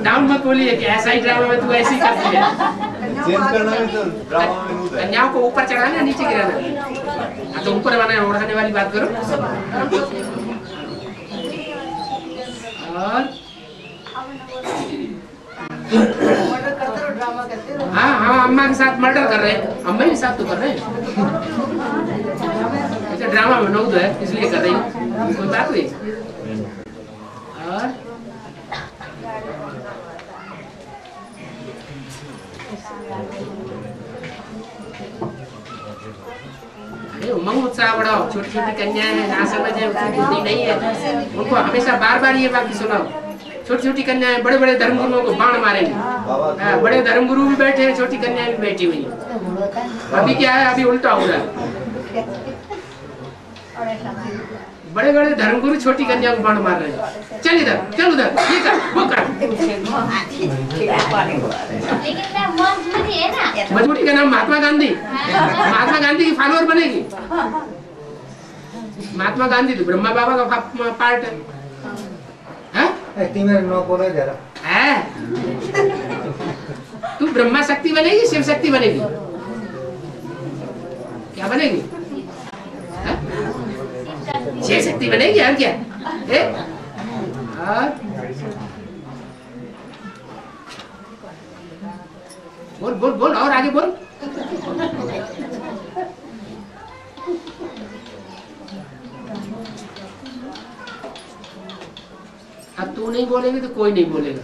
डाउन मत बोलिए कि ऐसा ही ड्रामा में तू ऐसे ही करती है। कन्याओं को ऊपर चढ़ाना नीचे गिराना। तो ऊपर उड़ाने वाली बात करो। और हाँ अम्मा के साथ मर्डर कर रहे हैं। अम्मा के साथ तो कर रहे हैं। अच्छा ड्रामा में नौद है इसलिए कर रही हूँ। कोई बात नहीं। और उमंग उत्साह बढ़ाओ। छोटी छोटी कन्याएं हैं, ना समझे, उनकी बुद्धि नहीं है, उनको हमेशा बार बार ये बात सुनाओ। छोटी छोटी कन्याएं बड़े बड़े धर्मगुरुओं को बाण मारेंगे। बड़े धर्मगुरु भी बैठे हैं, छोटी कन्याएं भी बैठी हुई हैं। अभी क्या है? अभी उल्टा हो रहा है। बड़े बड़े धर्मगुरु छोटी कन्या को बाण मार रहे हैं। चल इधर, चल उधर, ये कर, वो कर। मजबूरी का नाम महात्मा गांधी। महात्मा गांधी की फॉलोअर बनेगी। महात्मा गांधी तो ब्रह्मा बाबा का पार्ट है। तू ब्रह्मा शक्ति बनेगी, शिव शक्ति बनेगी? क्या बनेगी? शिव शक्ति बनेगी यार। क्या बोल बोल बोल और आगे बोल। अब तू नहीं बोलेगी तो कोई नहीं बोलेगा।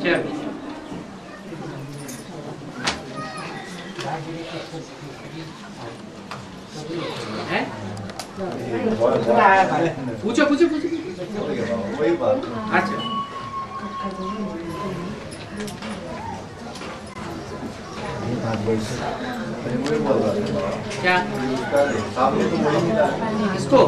चल है? पूछो पूछो पूछो। वही बात। अच्छा क्या सामने तो वही मिला इसको